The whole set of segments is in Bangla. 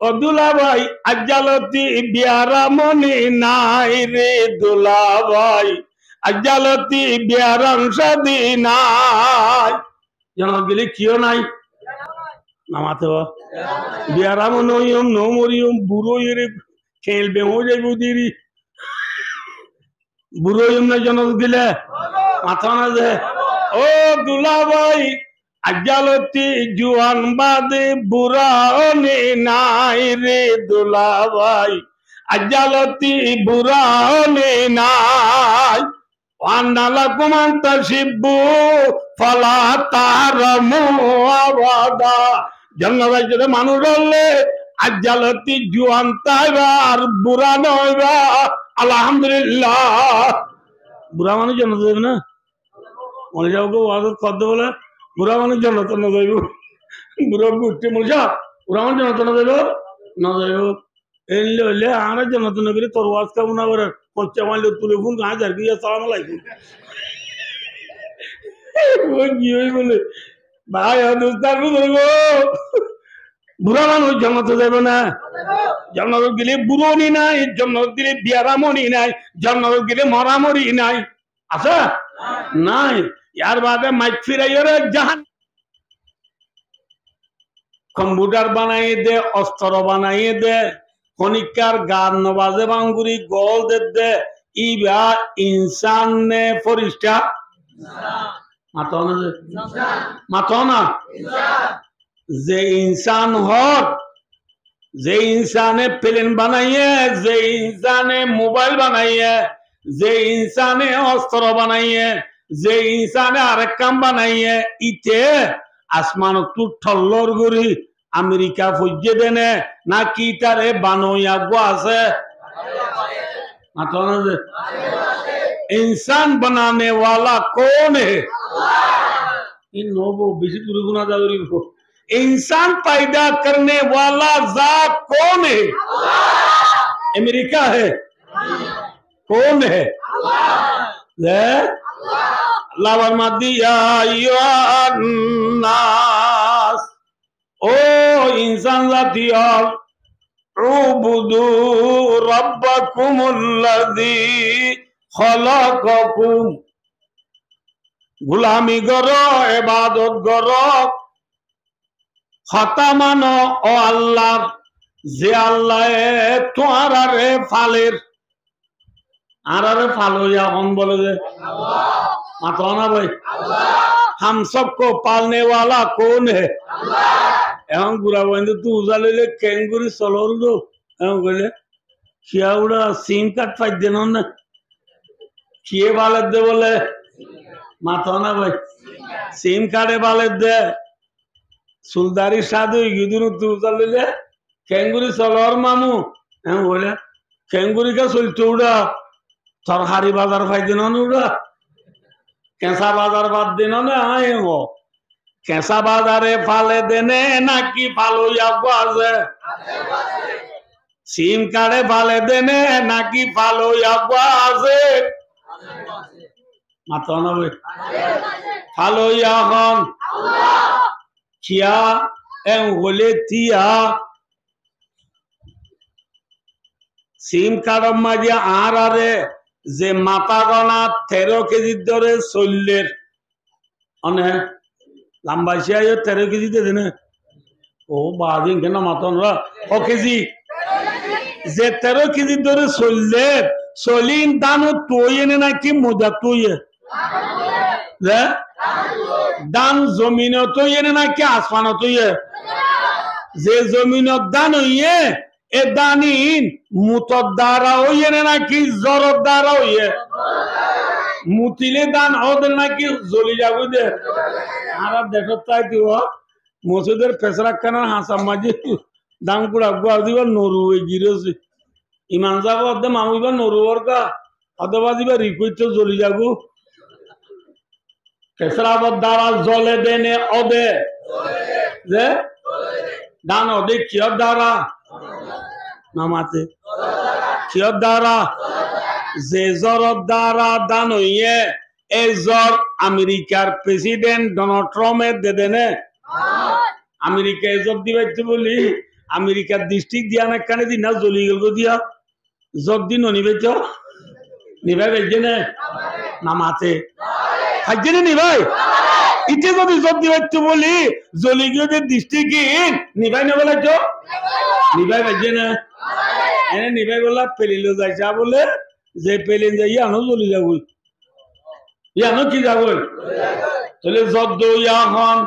ও দুলাভাই আজ্জালতি বিয়ারামনি নাই রে দুলাভাই আজ্জালতি বিয়ারাম সাদি নাই জানো গেলে কিও নাই নামাতে বিয়ারাম নইম নমরিম বুড়ো এরে খেলবে হো যাইব দিরি বুড়ো না জন দিলে মাথা না যে ও দুলাভাই আজ্জালতি জুয়ান বাদে বুড়া নে নাই রে দুলাভাই আজ্জালতি বুড়া নে নাই ওয়ান্নালা কুমান্তা শিব্বু ফলা তারামু আবাদা জন্নবাই যদি মানুষ হলে আজ্জালতি জুয়ান তাইবা আর বুড়া নইবা আলহামদুলিল্লাহ বুড়া মানুষ জন্য দেবে না মনে যাও গো আদত কত বলে বুড়া মানুষ জন্য তো না যাইব বুড়া উঠতে মনে যা বুড়া মানুষ জন্য তো না যাইব না যাইব এলে হইলে আমরা জন্য তো নবীর তোর ওয়াজ খাবো না করে পঞ্চা মাইলে তুলে ফোন গাঁ যার গিয়ে সালাম আলাইকুম ও কি হই বলে ভাই দোস্তার গো বুড়া মানুষ জন্নত যাবে না জন্নত গেলে বুড়নি নাই জন্নত গেলে বিয়ারামনি নাই জন্নত গেলে মরামরি নাই আছে নাই ইয়ার বাদে মাইক ফিরাইয়ের জাহান কম্পিউটার বানাইয়ে দে অস্ত্র বানাইয়ে দে খনিকার গান নবাজে বাঙ্গুরি গোল দে ইবা ইনসান নে ফরিস্তা মাতনা যে ইনসান হক যে ইনসানে প্লেন বানাইয়ে যে ইনসানে মোবাইল বানাইয়ে যে ইনসানে অস্ত্র বানাইয়ে যে ইনসানে আরেক কাম বানাইয়ে ইতে আসমান তু ঠল্লর গুরি আমেরিকা ফুজে দেনে নাকি তারে বানোয়া গো আছে इंसान बनाने वाला कौन है इन नोबो बेसी दूर गुना जावरी को इंसान पैदा करने वाला जात कौन है अमेरिका है कौन है अल्लाह फरमादिया नास ओ इंसान जातिया उबुदू रब्बकुमुल्लज़ी खलक़कुम गुलामी करो इबादत करो खता मानो ओ अल्लाह जे अल्लाह तुम्हारे फालेर आरारे फालो या कौन बोले जे मातवाना भाई हम सबको पालने वाला कौन है एवं बुरा बंदे तू उजाले ले कैंगुरी सलोर दो एवं बोले क्या उड़ा सिम कार्ड फाइट देना ना किए वाले दे बोले मातवाना भाई सिम कार्ड वाले दे सुल्तानी शादी गिदुरु तू उजाले ले कैंगुरी सलोर मामू एवं बोले कैंगुरी का सुल्तो उड़ा तरहारी बाजार फाइट देना ना उड़ा कैसा बाजार बात देना ना आए वो कैसा बाजारे फाले देने ना की फालो या बाजे सीम काड़े फाले देने ना की फालो या बाजे मातोना वे फालो या कौन क्या एम बोले तिया सीम काड़ो मजा आ रहे जे माता गना 13 केजी दरे सोल्लेर अने लंबाशिया ये 13 केजी दे देने ओ बादिन के ना मातोन रा ओ केजी जे 13 केजी दरे सोल्लेर सोलिन दानो तोये ने ना की मोजा तोये ले दान जमीनो तोये ने ना की आसमानो तोये जे जमीनो दानो ये ए दानीन मुतद्दारा हो ये ना कि जरदारा हो ये मुतिले दान ओदर ना कि जोली जागो दे आरा देखो ताई दिवा मसुदर फेसरा कना हासा माजी दाम कुड़ा गुआ दिवा नोरुवे गिरोसे ईमान जागो अदे मामुबा नोरुवर का अदवादी बा रिक्वेस्ट जोली जागो फेसरा बदारा जोले देने ओदे जे दान ओदे किया दारा नामाते किया दारा जेजर दारा दानो ये एजर अमेरिकार प्रेसिडेंट डोनाल्ड ट्रम्प दे देने अमेरिका एजर दिवे तो बोली আমেরিকার ডিস্ট্রিক্ট দিয়া না কানে দিন না জ্বলি গেল দিয়া যতদিন নিবে তো নিভাই বেজে না মাতে খাইছে না নিভাই ইতে যদি জব দিবাচ্ছ বলি জ্বলি গিয়ে যে ডিস্ট্রিক্ট নিভাই না বলে তো নিভাই বেজে না এনে নিভাই বলা পেলিল যাইছা বলে যে পেলিন যাই আনো জ্বলি যাব ইয়ানো কি যাব তাহলে যদ্দ ইয়াহন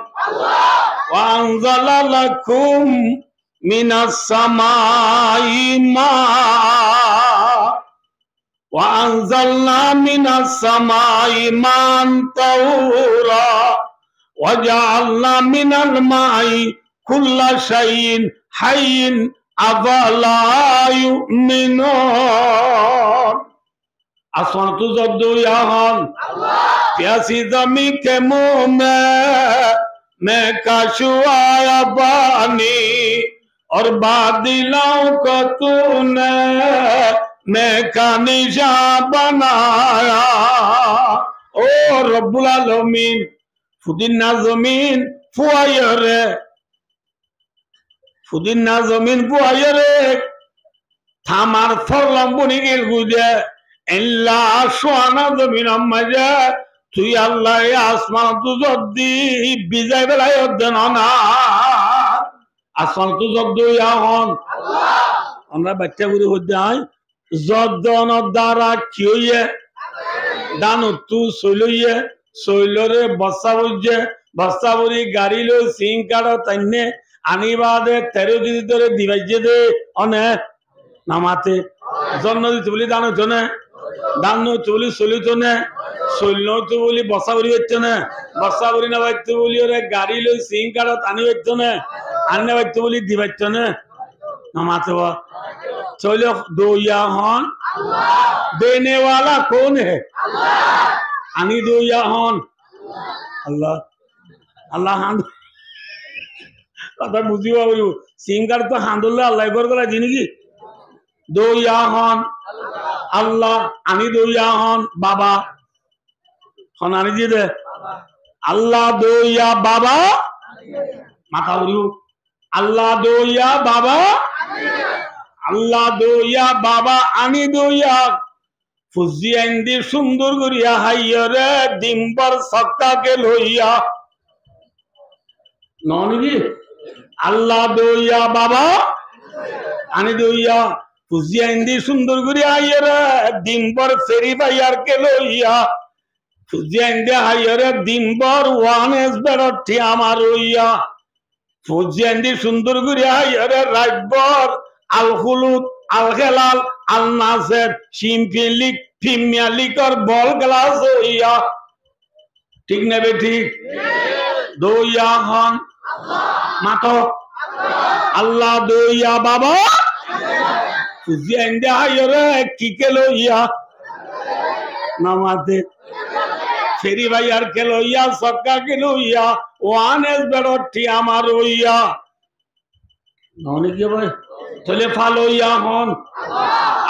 ওয়ানজালা লাকুম মিনাস সামাই মা وأنزلنا من السماء ماء طهورا وجعلنا من الماء كل شيء حي أفلا يؤمنون आसमान तो जद्दू याहन प्यासी जमी के मुंह में काशुआया पानी और बादलों को तूने मैं का निशान बनाया ओ रब्बुल आलमीन फुदिना जमीन फुआयरे थामार फरलाम बुनी गिल गुदे इल्ला शुआना जमीन मजा তুই আল্লাহ আসমান তো যদি বিজয় বেলায় দেন না আসমান তো যদি এখন আমরা বাচ্চা গুলো হতে হয় যদন দ্বারা কি হইয়ে দানো তু সইলইয়ে সইলরে বস্তা বরি গাড়ি লো সিং কাড়ো তাইনে আনিবাদে 13 কেজি ধরে দিবাইজে দে অনে নামাতে জন্ম দিতে বলি দানো জনে দানো চলি সলিত নে সৈন্য তো বলি বসা বলি হচ্ছে না বসা বলি না বাচ্চা বলি ওরে গাড়ি লো সিং কাড়ো টানি হচ্ছে না আন্নে বাচ্চা বলি দিবাচ্ছ না নামাতে चलो दो याहन देने वाला कौन है आनी दो याहन अल्लाह अल्लाह हांद कथा बुझिबा बलिबो सिंगार तो हांदुल्ला अल्लाह कर गला जिंदगी दो याहन अल्लाह आनी दो याहन बाबा हन आनी जी दे अल्लाह दो या बाबा माथा बलिबो अल्लाह दो या बाबा আল্লাহ দইয়া বাবা আনি দইয়া ফুজিয়ান্দি সুন্দর করিয়া হাইয়রে ডিম্বর সক্কাকে লইয়া ননি আল্লাহ দইয়া বাবা আনি দইয়া ফুজিয়ান্দি সুন্দর করিয়া হাইয়রে ডিম্বর ফেরি বাইয়ার কে লইয়া ফুজিয়ান্দি হাইয়রে ডিম্বর ওয়ানেস বেরটি আমার হইয়া ফুজিয়ান্দি সুন্দর করিয়া হাইয়রে রাইবর আল হুলুদ আল হেলাল আল নাসের শিমফিলিক ফিমিয়ালিকর বল গ্লাস হইয়া ঠিক নেবে ঠিক দইয়া হন মাতো আল্লাহ দইয়া বাবা ফুজিয়ান্দি হাইরে কিকে লইয়া নামাতে ফেরি ভাইয়ার কে লইয়া সক্কা কে লইয়া ওয়ানেস বেড়টি আমার হইয়া ননি কি ভাই চলে ফালো ইয়াহন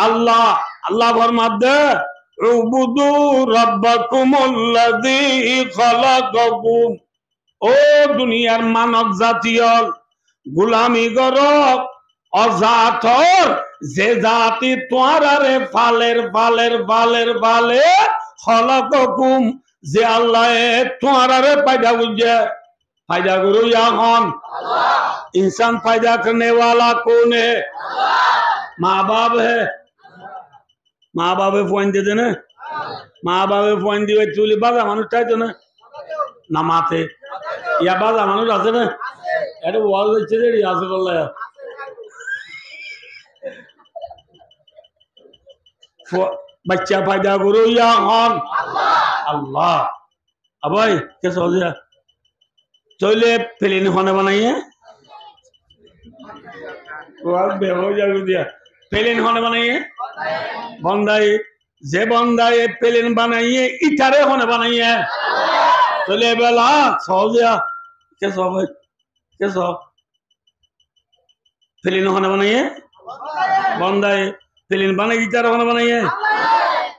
আল্লাহ আল্লাহ ফরমাদে উবুদু রাব্বাকুমুল্লাযী খালাকাকুম ও দুনিয়ার মানব জাতীয় গোলামি করক অজাতর যে জাতি তোয়ারে ফালের ফালের ফালের ফালে খালাকাকুম যে আল্লাহ তোয়ারে পয়দা বুঝে फायदा गुरु या कौन इंसान फायदा करने वाला कौन है माँ बाप है माँ बाप फोन दे देना माँ बाप फोन दिए चुली बाजा मानुष चाहते ना नमाते या बाजा मानुष आते ना अरे वाल चले री आसे बोल रहा बच्चा फायदा गुरु या कौन अल्लाह अब भाई क्या सोच रहा चले प्लेन होने बनाइए प्लेन होने बनाइए बंदाई जे बंदाई प्लेन बनाइए इटारे होने बनाइए चले बेला सो गया कैसो भाई कैसो प्लेन होने बनाइए बंदाई प्लेन बनाई इटारे होने बनाइए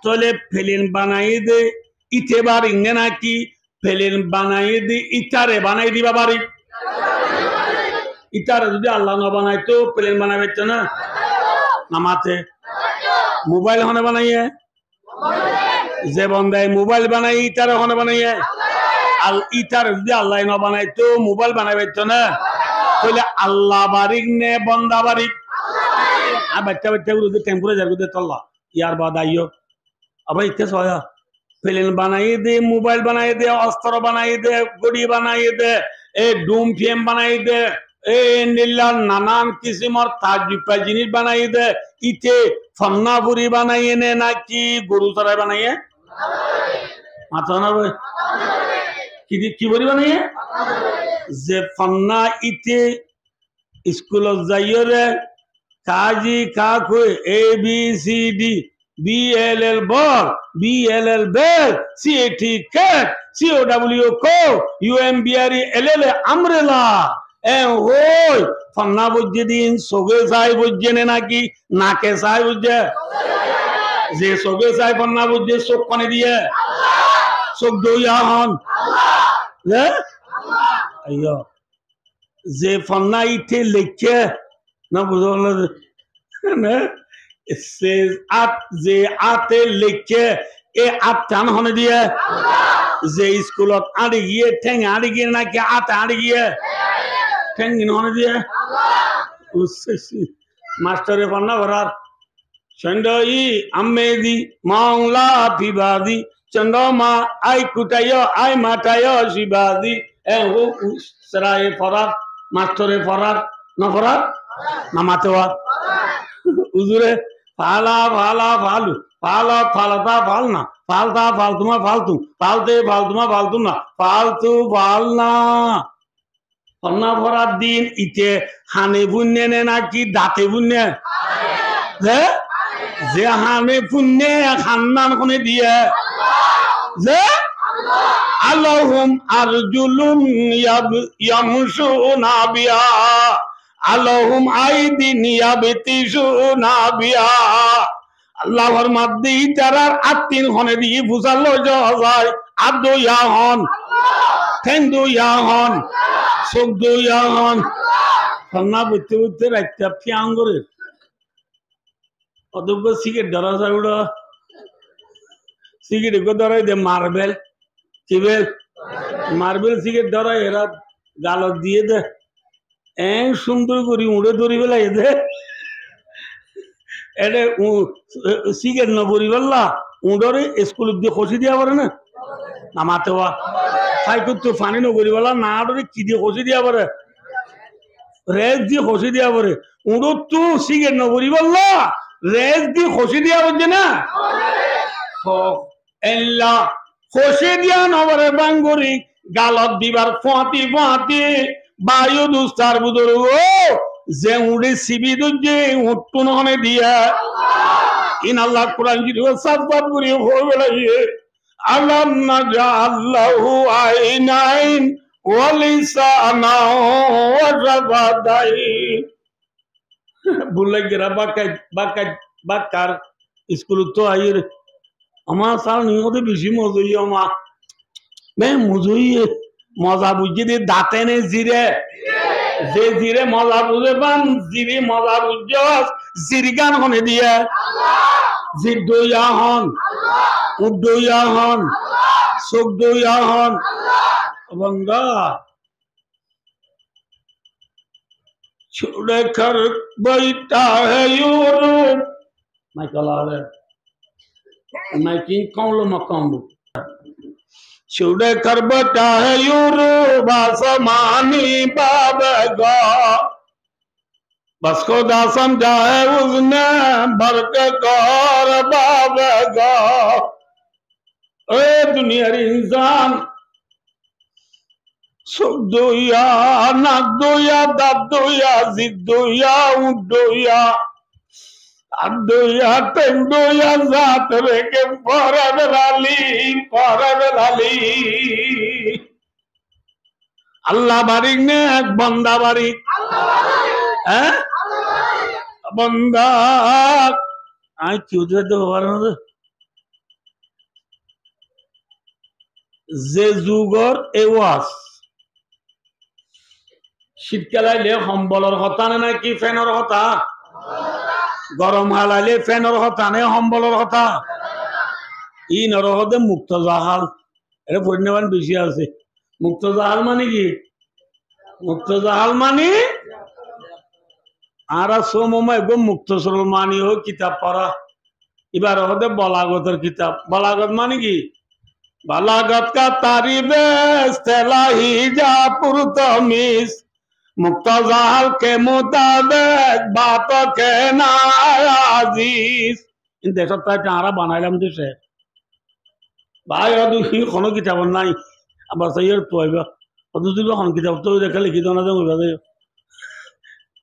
चले प्लेन बनाई दे इटे बार इंगना की प्लेन बनाई दी इटारे बनाई दी बाबारी ইটার যদি আল্লাহ না বানাইতো প্লেন বানাবে না নামাতে মোবাইল হনে বানাইয়ে যে বন্দায় মোবাইল বানাই ইটার হনে বানাইয়ে আল ইটার যদি আল্লাহ না বানাইতো মোবাইল বানাবে না তাহলে আল্লাহ বারিক নে বন্দা বারিক আর বাচ্চা বাচ্চা গুলো টেম্পারেচার গুলো তল্লা ইয়ার বাদ আইও আবার ইচ্ছে সয়া প্লেন বানাই দে মোবাইল বানাই দে অস্ত্র বানাই দে গড়ি বানাই দে এ ডুম ফিএম বানাই দে এ নীলা নানান কিসিমর তাজুপা জিনিস বানাই দে ইতে ফন্নাপুরি বানাইয়ে নে নাকি গরু চড়াই বানাইয়ে মাথা না কি বলি বানাইয়ে যে ফন্না ইতে স্কুলত যাইও রে কাজি কাকু A B C D BLL ball, BLL bell, CAT cat, COW co, UMBRE LL umbrella. Hoi, fanna bujje din soge sai bujje ne naki nake sai bujje. Je soge sai fanna bujje sok kone diye. Sok do yahan. Le? Ayo. Je fanna ite lekhe na buzorla ne. says at যে আতে লিখে এ আত টান হনে দিয়ে যে স্কুলত আড়ি গিয়ে ঠেং আড়ি গিয়ে নাকি আতে আড়ি গিয়ে ঠেং হনে দিয়ে মাস্টারে পান্না ভরার চন্ডই Amedi Mangla Bibadi চন্ডমা I কুটাইও I মাটাইও শিবাদি এ ও সরায়ে পড়ার মাস্টারে পড়ার না পড়ার না মাতেওয়া উজুরে ফালা ফালা ফালু ফালা ফালাতা ফালনা ফালতা ফালতুমা ফালতু ফালতে ফালতুমা ফালতু না ফালতু ফালনা ফন্না ভরার দিন ইতে হানে বুনে নে নাকি দাঁতে বুনে যে হানে পুণ্যে খান্নান কোনে দিয়ে যে আল্লাহুম আরজুলুম ইয়ামশুনা বিহা আল্লাহুম আইদিন ইয়াবতিশুনা বিহা আল্লাহর মাদ্দি তারার আত্তিন হনে দিয়ে বুঝালো যায় আদু ইয়াহন ঠেন্দু ইয়াহন সুগদু ইয়াহন সন্না বুঝতে বুঝতে রাখতে ফিয়াঙ্গরে অদব্য সিগারেট ধরা যায় ওটা সিগারেট ধরাই দে মার্বেল চিবেল মার্বেল সিগারেট ধরাই এরা গালত দিয়ে দে সুন্দর করি উড়ে ধরি বেলা এদে এটা সিগারেট ন পরি বললা উড়রে স্কুল দিয়ে খসি দিয়া পারে না নামাতে হওয়া তাই করতো ফানি নগরি বলা না ডরে কি দিয়ে খসি দিয়া পারে রেস দিয়ে খসি দিয়া পারে উড়ো তো সিগারেট ন পরি বললা রেস দিয়ে খসি দিয়া বলছে না এল্লা খসি দিয়া নবরে বাঙ্গুরি গালত দিবার ফাঁতি ফাঁতি বায়ু দুস্তার বুদর যে উড়ে সিবি দুজে উঠটু নহনে দিয়া ইন আল্লাহ কোরআন জি সাববাত করি হবে লাগিয়ে আলাম নাজাল্লাহু আইনাইন ওয়া লিসানা ওয়া জাবাদাইন বুলাই গেরা বাকার স্কুল তো আইর আমার সাল নিয়তে বেশি মজই আমা মে মজই মজা বুঝি দিয়ে দাঁতে নে জিরে যে জিরে মজা বুঝে পান জিরে মজা বুঝে জিরি গান হনে দিয়ে জিদ্দইয়া হন উদ্দইয়া হন সুগদইয়া হন বন্ধা ছুড়ে কর বইটা হে यूरोप মাইকেল আরে মাইকিং কমলো মকম্বু छुड़े कर बटा है यूरोप आसमानी बाबगा बस खुदा समझा है उसने बरक कर बाबगा ए दुनिया इंसान सुख दुया नाक दुया दाब दुया जिद दुया ऊँट दुया আদুয়া তেন্দুয়া জাত রেখে পরার লালি আল্লাহ বারিক নে এক বন্দা বারিক হ্যাঁ বন্দা আই চুদে তো যে যুগর এওয়াজ শীতকালাইলে সম্বলের কথা নাকি ফ্যানের কথা? গরম হালাইলে ফ্যানের কথা নে সম্বলের কথা? ই নরহদে মুক্ত জাহাল এটা পরিণাম বেশি আছে। মুক্ত জাহাল মানে কি? মুক্ত জাহাল মানে আর মুক্ত সরল মানি হোক কিতাব পড়া। এবার হতে বলাগতের কিতাব। বলাগত মানে কি? बलागत का तारीबे इस्तिलाही जा पुरतमीज मुक्तजाल के मुताबिक बातों के नायाजीज इन देशों तक चारा बनाइलाम देशे भाई और दूसरी खानों की चावल नहीं अब बस ये तो है और दूसरी खानों की चावल तो देखा लिखी तो ना तो मुझे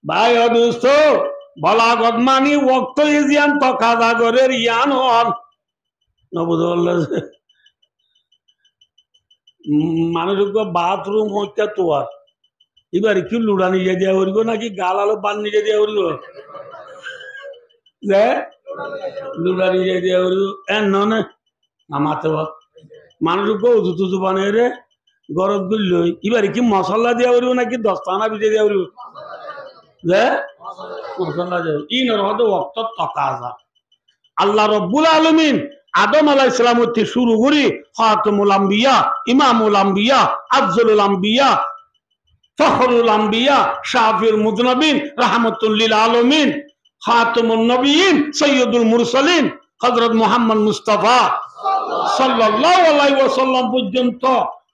भाई और दोस्तों बलागत मानी वक्त इज़ियान तो काज़ा करे रियान और न बुझोल्ले মানুষ বাথরুম হচ্ছে তোয়ার এবার কি লুড়া নিজে দেওয়া করিব নাকি গাল আলো পান নিজে দেওয়া করিব লুড়া নিজে দেওয়া করিব এনে নামাতে মানুষ উজু টুজু বানিয়ে রে গরম গুল এবার কি মশলা দেওয়া করিব নাকি দস্তানা ভিজে দেওয়া করিব মশলা দেওয়া ই নরহদ ওয়াক্ত তকাজা আল্লাহ রব্বুল আলামিন আদম আলাইহিস সালাম হতে শুরু করি খাতামুল আম্বিয়া ইমামুল আম্বিয়া আফজলুল আম্বিয়া ফখরুল আম্বিয়া শাফিউল মুযনবিন রাহমাতুল লিল আলামিন খাতামুন নবিয়্যিন সাইয়্যিদুল মুরসালিন হযরত মুহাম্মদ মুস্তাফা সাল্লাল্লাহু আলাইহি ওয়াসাল্লাম পর্যন্ত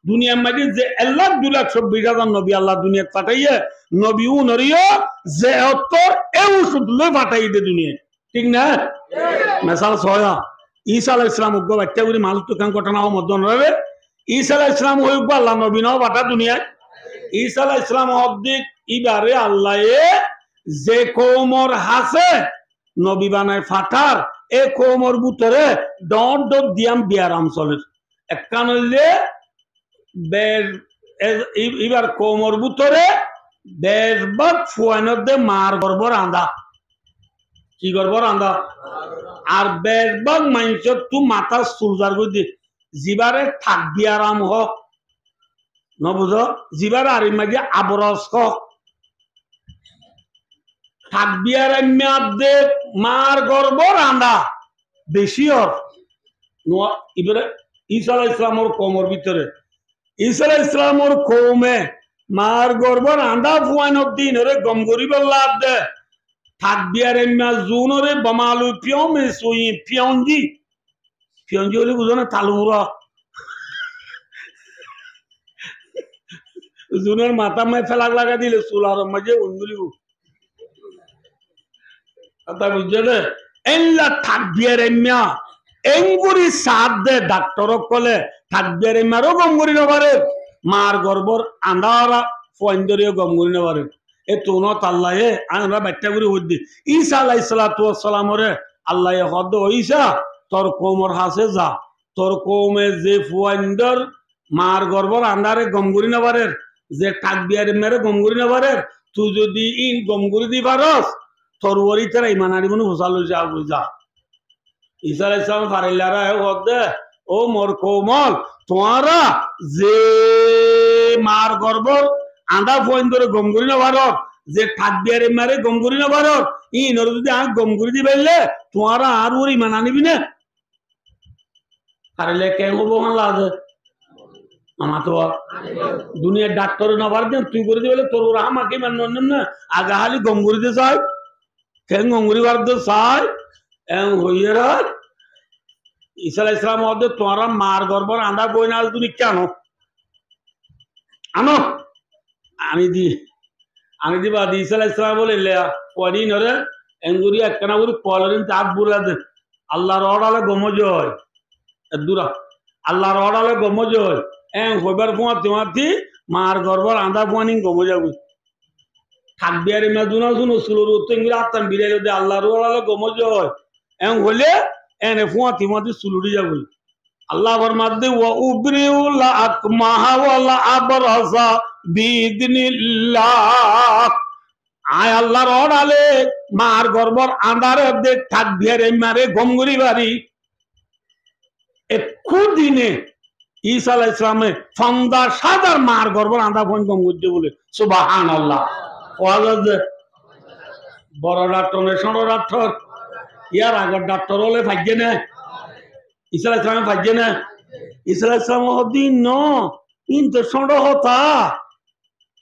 দুনিয়ার মধ্যে যে আল্লাহ 2,24,000 নবী আল্লাহ দুনিয়া পাঠাইয়ে নবী উনরিও যে অত্তর এই ওষুধ লই পাঠাই দে দুনিয়া ঠিক না মিসাল ছয়া ঈসা আলাইহিস সালাম উগ্র বাচ্চা করে মানুষ তো কান ঘটনা মদন রবে ঈসা আলাইহিস সালাম হইব আল্লাহ নবী নাও বাটা দুনিয়ায় ঈসা আলাইহিস সালাম অদ্দিক ইবারে আল্লাহে যে কওমর হাসে নবী বানায় ফাটার এ কওমর ভিতরে ডট ডট দিয়াম বিয়ারাম চলে একখান হইলে বের ইবার কওমর ভিতরে বেশবাগ ফুয়ানদে মার গর্বর আন্দা কি গর্বর আন্দা আর বেশবাগ মানুষ তু মাথা সুলজার করে জিবারে থাকবি আরাম হোক নবুঝ জিবার আর মাঝে আবরস হোক থাকবি আরাম দে মার গর্ব রান্দা বেশি হর এবারে ঈসা আলাইহিস সালামের কওমের ভিতরে ঈসা আলাইহিস সালামের কওমে মার গর্ব রান্দা ফুয়ানোর দিন রে গম গরিব লাভ দে থাকবি আরাম জুনরে বমালু পিয়মে সুই পিয়নজি পিয়নজি হলে বুঝো না তালুরা জুনের মাথা মায় ফেলাক লাগা দিলে চুলার মাঝে উঙ্গুলি কথা বুঝছে না এল্লা থাকবিয়ার এমিয়া এঙ্গুরি সাথ দে ডাক্তার কলে থাকবিয়ার এমিয়ারও গমগুরি নবারে মার গর্বর আন্ধারা ফয়েন্দরিও গমগুরি নবারে এ তুন আল্লাহে আমরা বাচ্চা করে হদ্দি ঈসা আলাইহিস সালাতু ওয়াস সালামরে আল্লাহে হদ ঈসা তোর কওমর হাসে যা তোর কওমে যে ফয়েন্দর মার গর্বর আন্ধারে গমগুরি নবারে যে থাকবিয়ার মেরে গমগুরি নবারে তুই যদি ইন গমগুরি দি পারস তোর ওরি তারা ইমান আনি মনে হোসাল যা বুঝা ঈসা আলাইহিস সালাম ফারিল্লারা হদে ও মোর কওমল তোরা যে মার গর্বর আন্দা ফয়েন্দরে গমগুরি নবার যে থাকবিয়ার মেরে গমগুরি নবার ইন ওর যদি আ গমগুরি দি বেললে তোরা আর ওরি ইমান আনিবি না ফারিলে কেন হবো লাগে আমার তো দুনিয়ার ডাক্তার নবার দেন তুই করে দিবে তোর ওরা আমাকে মানন না আগা হালি গমগুরি দে চাই কেন গমগুরি বার দে চাই এম হইয়ে রাখ ঈসা আলাইহিস সালাম ওদের তোরা মার গর্বর আন্দা বই না তুমি কেন আনো আমি দিবা ঈসা আলাইহিস সালাম বলে পড়ি নরে এঙ্গুরি একখানা করে কলরিন চাপ বুলা দে আল্লাহর অর্ডারে গমজ হয় দূরা আল্লাহর অর্ডারে গমজ হয় এং হইবার ফুয়া তোমাতি মার গর্বর আন্দা ফুয়ানি গমজ যাবো থাকবি আর এমা দুনা শুনো সুলোর উত্তর আত্মান বিরাইল দে আল্লাহর অর্ডারে গমজ হয় এং হইলে এনে ফুয়া তোমাতি সুলুড়ি যাবো আল্লাহ ফরমাতে ওয়া উবরিউল আকমাহা ওয়াল আবরাসা বিইذনিল্লাহ আয় আল্লাহর অর্ডারে মার গর্বর আন্ধারে দে থাকবি আর এমারে গমগুরি বাড়ি একু দিনে ঈসা আলাইহিস সালামে ফন্দা সাদার মার গর্ব আন্দা ফোন কম করতে বলে সুবহানাল্লাহ। ওয়াজ বড় ডাক্তার ছোট ডাক্তার ইয়ার আগর ডাক্তার হলে ভাগ্যে না ঈসা আলাইহিস সালামে ভাগ্যে না ঈসা আলাইহিস সালাম দিন ন কিন্তু ছোট হতা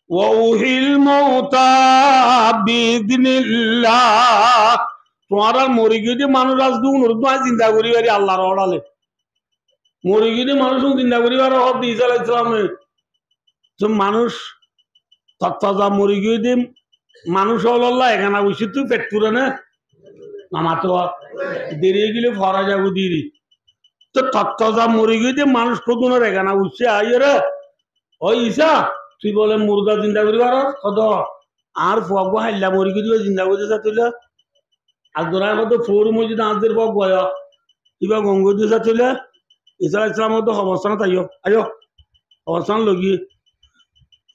ওয়াউহিল মাউতা বিইذনিল্লাহ। তোমার আর মরি গিয়ে মানুষ আজ দুনুর চিন্তা করি বাড়ি আল্লাহর অর্ডালে মরি গিয়ে মানুষ চিন্তা করিবার হদ ঈসা আলাইহিস সালামে তো মানুষ তত্ত্বা মরি গিয়ে মানুষ হল্লা এখানে বসে তুই পেট পুরে না নামাতো দেরি গেলে ফরা যাবো দেরি তো তত্ত্বা মরি গিয়ে মানুষ কতনের এখানে বসে আই রে ওই ঈসা তুই বলে মুর্দা চিন্তা করিবার কত আর ফগ হাইলা মরি গিয়ে চিন্তা করতে চাইলে আর দোরার মতো ফোর মসজিদ আজদের ফগ বয়া কিবা গঙ্গ দিয়ে চাইলে ঈসা আলাইহিস সালাম মতো অবস্থান তাইও আয়ো অবস্থান লগি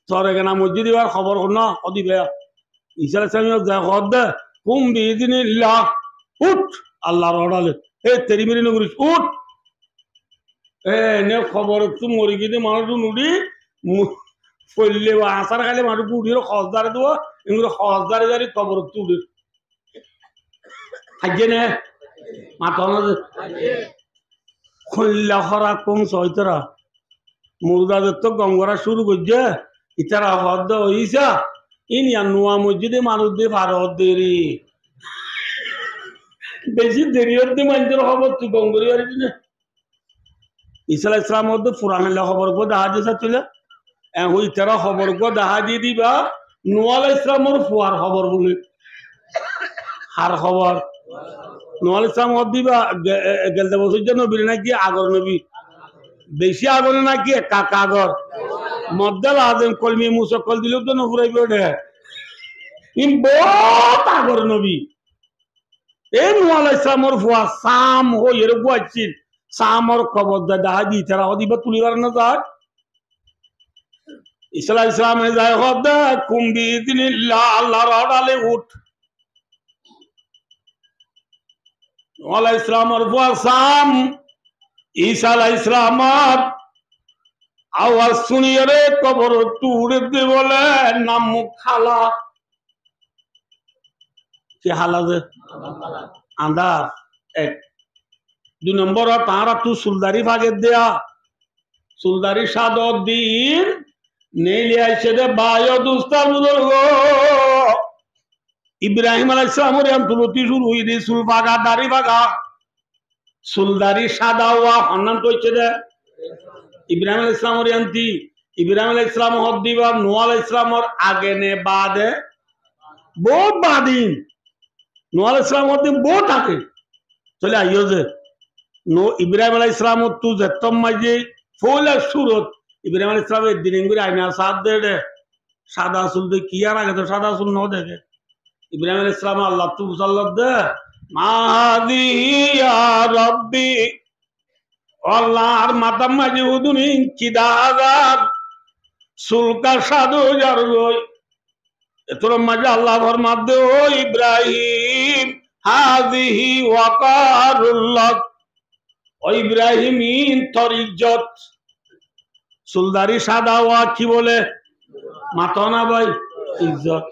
তোর এখানে মসজিদ এবার খবর কর না অদিবে ঈসা আলাইহিস সালাম যা হদ দে কুম বিইذনিল্লাহ উঠ আল্লাহর অর্ডারে এ তেরি মেরি নগরিস উঠ এ নে খবর তুই মরি গিয়ে মানুষ নুড়ি ফললে আসার খাইলে মানুষ উঠির খসদারে দেবো এগুলো খসদারে দাঁড়ি খবর তুড়ি থাকবে না মাথা খল্লা খরা কম ছয়তরা মুর্দাদের তো গঙ্গরা শুরু করছে ইতারা হদ হইসা ইনিয়া নোয়া মসজিদে মানুষ দিয়ে ভারত দেরি বেশি দেরি হতে মানুষের খবর তুই গঙ্গরি পারবি না ঈসা আলাইহিস সালাম মধ্যে পুরান খবর গো দেখা দিয়ে চাচ্ছিল ওই তারা খবর গো দেখা দিয়ে দিবা নোয়া আলাইহিস সালামের ফুয়ার খবর বলি হার খবর নোয়া আলাইহিস সালাম দিবা গেলতে বছর জন্য নবী নাকি আগর নবী বেশি আগরে নাকি কাকা আগর মদ্দাল আজম কলমি মুসকল দিলেও তো নফুরাইবে ওঠে বহুত আগর নবী এই নোয়া আলাইহিস সালামের ফুয়া সাম হই এর গুয়াছিল সামর খবর দেখা দি তারা হদিবা তুলিবার না যায় ঈসা আলাইহিস সালামে যায় হদ কুম বিইذনিল্লাহ আল্লাহর অর্ডারে উঠ নোয়া আলাইহিস সালামের ফুয়া সাম ঈসা আলাইহিস সালামের আওয়াজ শুনিয়ে রে কবর তুড়ে দে বলে নাম মুখ খালা কি হালা যে আন্দার এক দুই নম্বর তারা তু সুলদারি ভাগে দেয়া সুলদারি সাদর দিন নেইলে আইসে দে বায়ো দুস্তার বুজুর্গ ইব্রাহিম আলাইহিস সালামের আন্তলতি শুরু হই দি সুল ভাগা দাড়ি ভাগা সুলদারি সাদা ওয়া হন্নান কইছে দে ইব্রাহিম আলাইহিস সালামের আন্তি ইব্রাহিম আলাইহিস সালাম হদ দিবা নোয়া আলাইহিস সালামের আগে নে বাদে বহুত বাদিন নোয়া আলাইহিস সালাম হদ দিন বহুত আগে চলে আইও যে নো ইব্রাহিম আলাইহিস সালাম তু যেতম মাঝে ফুলের সুরত ইব্রাহিম আলাইহিস সালামের দিন করে আইনা সাথ দে সাদা চুল দে কি আর আগে তো সাদা চুল ন দেখে ইব্রাহিম আলাইহিস সালাম আল্লাহ তু সাল্লাত দে মাহাদি ইয়া রব্বি আল্লাহর মাতাম মাঝে উদুনি কিদাগাত সুলকা সাদু জারগই এতর মাঝে আল্লাহ ফরমাত দে ও ইব্রাহিম হাযিহি ওয়াকারুল্লাহ ও ইব্রাহিম তোর ইজ্জত সুলদারি সাদা ওয়া কি বলে মাথা না ভাই ইজ্জত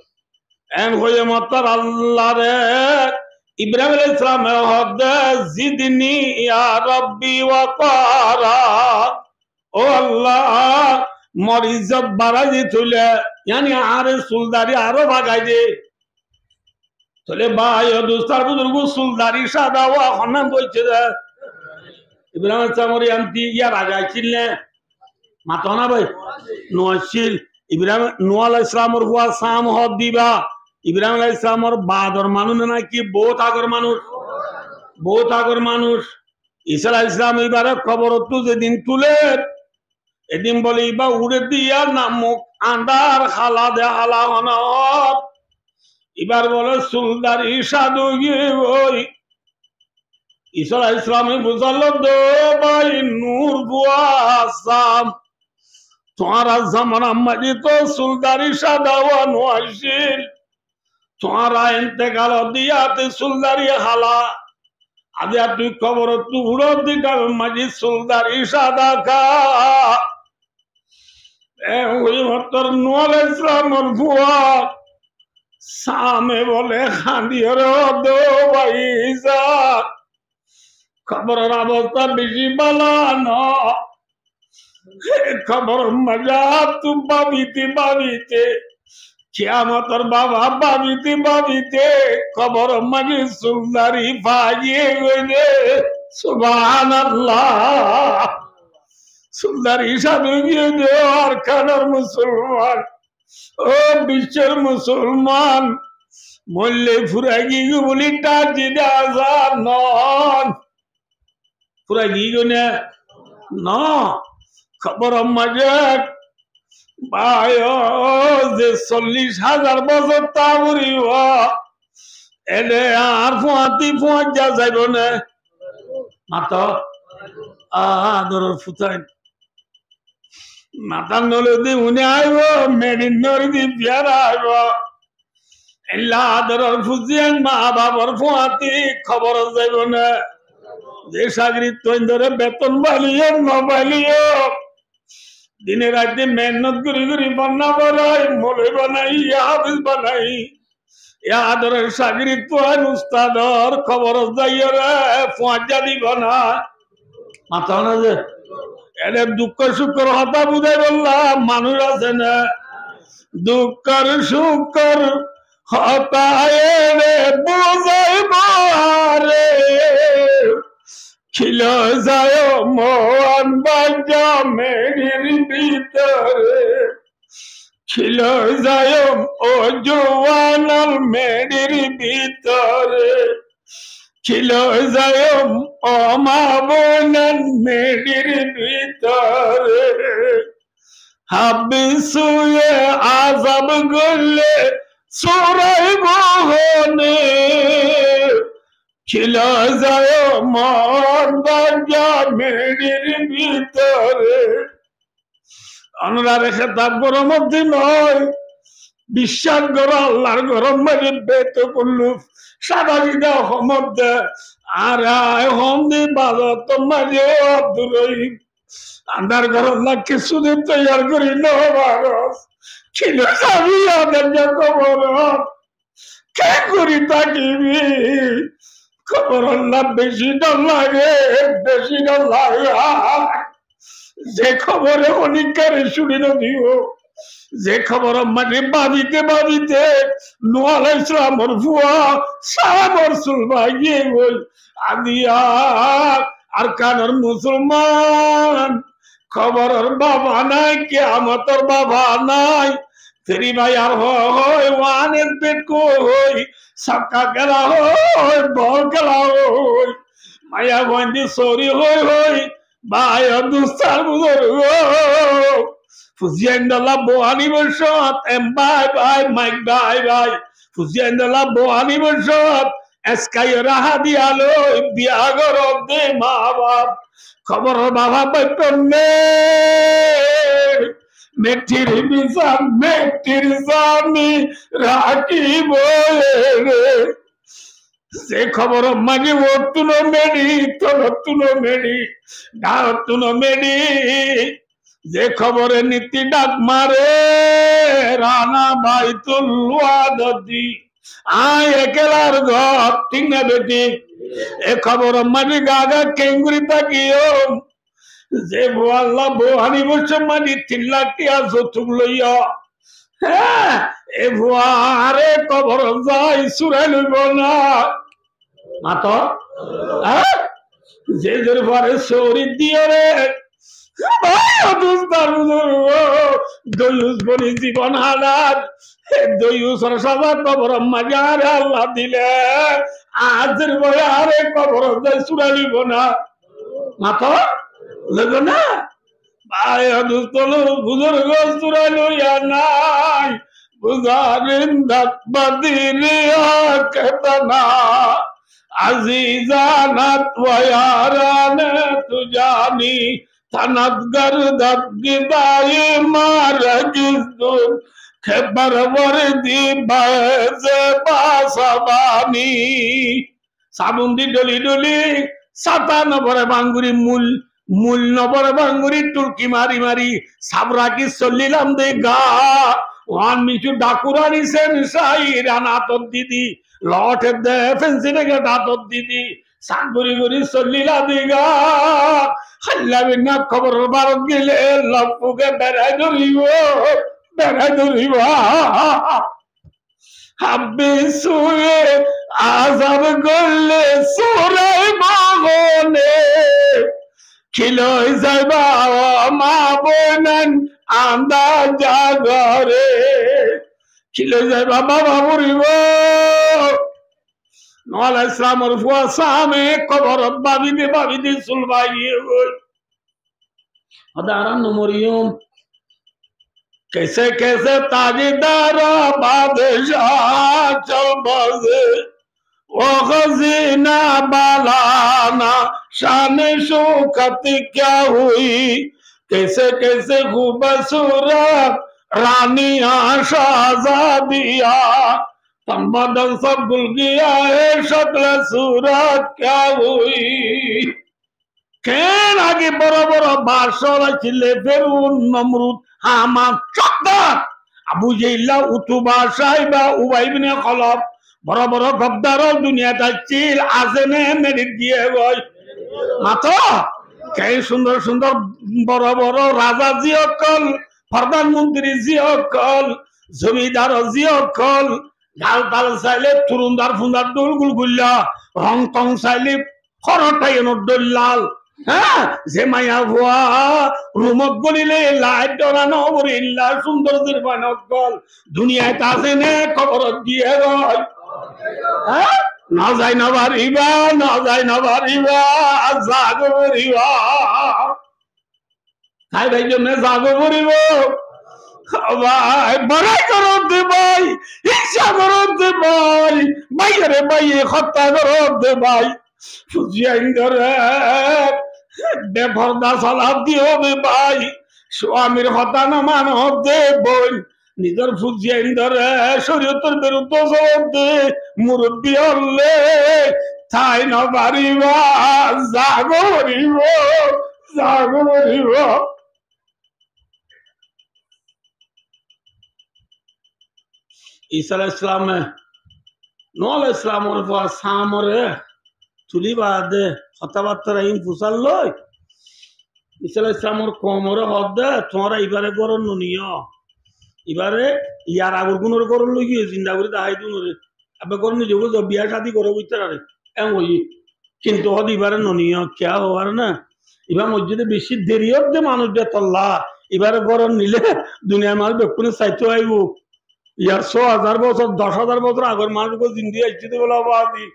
এন হয়ে মতর আল্লাহ রে ইব্রাহিম আলাইহিস সালাম হদ জিদনি ইয়া রব্বি ওয়াকারা ও আল্লাহ মোর ইজ্জত বাড়াই দি তুলে यानी আরে সুলদারি আরো ভাগাই দে চলে ভাই ও দুস্তার বুজুর্গ সুলদারি সাদা ওয়া হন্নান কইছে রে ইব্রাহিম আলাইহিস সালামের আন্তি ইয়া রাগাইছিল না মাথা না ভাই নোয়াছিল ইব্রাহিম নোয়া আলাইহিস সালামের হুয়া সাম হদ দিবা ইব্রাহিম আলাইহিস সালামের বাদর মানুষ নাকি বহুত আগর মানুষ ঈসা আলাইহিস সালাম এবারে খবর তো যেদিন তুলে এদিন বলে ইবা উড়ে দিয়া নাম মুখ আন্দার খালা দে হালা হনব এবার বলে সুলদারি সাধু গিয়ে ওই ঈসা আলাইহিস সালামে বুঝালো দো ভাই নূর বুয়াসাম তোমারা জামানা মাঝে তো সুলদারি সাদা ওয়ান ওয়াসিল তোমারা ইন্তেকাল দিয়াতে সুলদারি হালা আজ আর তুই খবর তুই উড়ো দিটা মাঝি সুলদারি সাদা খা ওই তোর নোয়াল ইসলামর ভুয়া সামে বলে খান্দিও দো ভাইজা খবরের অবস্থা বেশি ভালো না খবর মজা তু বাবিতে কিয়ামতের বাবা বাবিতে খবর মাঝি সুলদারি ভাইয়ে গেলে সুবহানাল্লাহ সুলদারি হিসাবে গিয়ে দেওয়ার খানার মুসলমান ও বিশ্বের মুসলমান মল্লে ফুরাই গিয়ে বলি টাজি দাজার নন ফুরাই গিয়ে না খবর মজা ভাই যে 40,000 বছর তা বলিব এলে আর ফুয়া যা যাইব না মাতা আদর ফুটাই মাতা নলদি উনি আইব মেডিন নরদি বিয়ারা আইব এলা আদর ফুজিয়ান মা বাবার ফুয়াতি খবর যাইব না যে সাগরিত ধরে বেতন বালিও নবালিও দিনে রাতে মেহনত করি বন্যা বানাই মলে বানাই হাফিজ বানাই আদরের সাগরিত তোয়ান উস্তাদর খবর যাইও রে ফুয়া দিব না মাথা না যে এদের দুঃখ সুখর হতা বুঝাই বললাম মানুষ আছে না দুঃখর সুখর হতায় রে বুঝাই রে ছিল যায় মোহন বাজা মেরির ভিতরে ছিল যায় ও জোয়ানাল মেরির ভিতরে ছিল যায় ও মা বোনাল মেরির ভিতরে হাবিসুয়ে আজাব গলে সুরাই বহনে ছিল যায় মন বাজা মেরির ভিতরে অনরা রেখে তার গরমের দিন নয় বিশ্বাস করো আল্লাহর গরম মাঝে বেত করলু সাদা দিদা হমদ দে আর হম দি বাজার তো মাঝে আব্দুর রহিম আন্দার গরম না কিছুদিন তৈয়ার করি নবারস ছিল যাবি আদের যে খবর কে করি থাকিবি খবর আল্লাহ বেশি ডর লাগে যে খবরে অনিকারে শুনি না দিও যে খবর মানে বাবিতে নোয়াল ইসলামর ভুয়া সাবর সুলভাইয়ে বই আদিয়া আর কানের মুসলমান খবরের বাবা নাই কিয়ামতের বাবা নাই ফেরি ভাই আর হয় ওয়ানের পেট কই সাকা গেলা হয় বল গেলা হয় মায়া বন্দি সরি হই ভাই দুস্তার বুঝর ফুজিয়ান্দালা বোহানি বসত এম বাই মাইক বাই ফুজিয়ান্দালা বোহানি বসত এসকাই রাহা দিয়ালো বিয়াগর দে মা বাপ খবর বাবা বাইপনে মেটির বিজান মেটির জানি রাখিব যে খবর মানে ওতুনো মেডি তোলতুনো মেডি ডাতুনো মেডি যে খবরে নীতি ডাক মারে রানা বাইতুল ওয়াদতি আয় একেলার ঘর ঠিক না বেটি এ খবর মানে গাগা কেঙ্গুরি তাকিও যে আল্লাহ বোহানি বসে মানে 3 লাখ টিয়া যৌতুক লইয়া হ্যাঁ এ ভুয়ারে খবর যাই সুরাই লইব না মাতো যে জোর পরে সৌরি দিও রে দয়ুস বলি জীবন হালাত দয়ুসর সবার খবর মাজার আল্লাহ দিলে আজের বলে আরে খবর যাই সুরাই লইব না মাতো লইব না ভাই দুস্তল বুজুর্গ সুরাই লইয়া নাই বুঝারিন্দাত বাদিলিয়া কেতনা আজিজানাত ওয়ারানে তুজানি থানাত গরদাত গিদাই মারগিজুন খেবার বরদি বাজে বাসাবানি সাবুন্দি ডলি ডলি সাতা নবরে বাঙ্গুরি মূল নবরে বাঙ্গুরি টুরকি মারি মারি সাবরাকি চলিলাম দে গা ওয়ান মিচু ডাকুরানি সেন সাই রানাতর দিদি লটের দে ফেন্সি থেকে ডাতর দিদি সাগুরি গুরি চলিলা দিগা হাল্লা বিনা খবর ভারত গেলে লপুকে বেড়াই ধরিব হাব্বি শুয়ে আজাব করলে সোরাই বাগনে খিলই যাইবা মা বোনেন আন্দা জাগরে খিলই যাইবা বাবা মরিব নল ইসলামর ফুয়া সামে কবর বাবিদে সুলবাইয়ে গই আদারান মরিয়ম कैसे कैसे ताजदारा बादशाह चल बजे वो खजीना बालाना शान शौकत क्या हुई कैसे कैसे खूबसूरत रानिया शाहजादिया तन बदन सब भूल गया है शक्ल सूरत क्या हुई কেন আগে বড় বড় বাদশাহরা ছিলে ফেরউন নমরুদ হামান চকদার আবু জাইল্লা উতুবা সাইবা উবাই ইবনে খলব বড় বড় গদ্দারও দুনিয়াতে ছিল আজেনে মেরিট দিয়ে গয় মাত্র কে সুন্দর সুন্দর বড় বড় রাজা জিয়কল প্রধানমন্ত্রী জিয়কল জমিদার জিয়কল গাল তাল চাইলে তুরুন্দার ফুন্দার দুল গুলগুল্লা রং টং চাইলে খরটাই নড্ডলাল হ্যাঁ যে মায়া ভুয়া রুমত গলিলে লাইট ডরানো বরিল্লা সুন্দর জিরবানক গল দুনিয়ায় তাছে নে খবর দিয়ে গয় হ্যাঁ না যাই না বাড়িবা জাগো বরিবা তাই ভাই জন্য জাগো বরিব ভাই বড়াই করো দে ভাই ইচ্ছা করো দে ভাই বাইরে বাইরে হত্যা করো দে ভাই ফুজিয়া ইন্দরে বেফরদা সালাদ দিও দে ভাই স্বামীর হত্যা না মানব দে বোন নিজের ফুজিয়া ইন্দরে শরীয়তের বিরুদ্ধে জবাব দে মুরব্বী হলে তাই না পারিবা জাগো বরিব ঈসা আলাইহিস সালাম নূহ আলাইহিস সালামের পর সামরে তুলি বাদে কথাবার্তা রাইন ফুসাল লই ঈসা আলাইহিস সালামের কোমরে হদে তোমরা এবারে করন নিও এবারে ইয়ার আগর গুণর করন লই গিয়ে জিন্দা করে দাহাই দুনরে আবে করন যোগ বিয়া শাদি করে বুঝতারে এম হই কিন্তু হদ এবারে নিও কিয়া হওয়ার না এবার মসজিদে বেশি দেরি হতে মানুষ দে তল্লা এবারে করন নিলে দুনিয়ার মানুষ বেকুনে চাইতে আইব ইয়ার 100,000 বছর 10,000 বছর আগর মানুষ জিন্দি আসতে বলা বাদি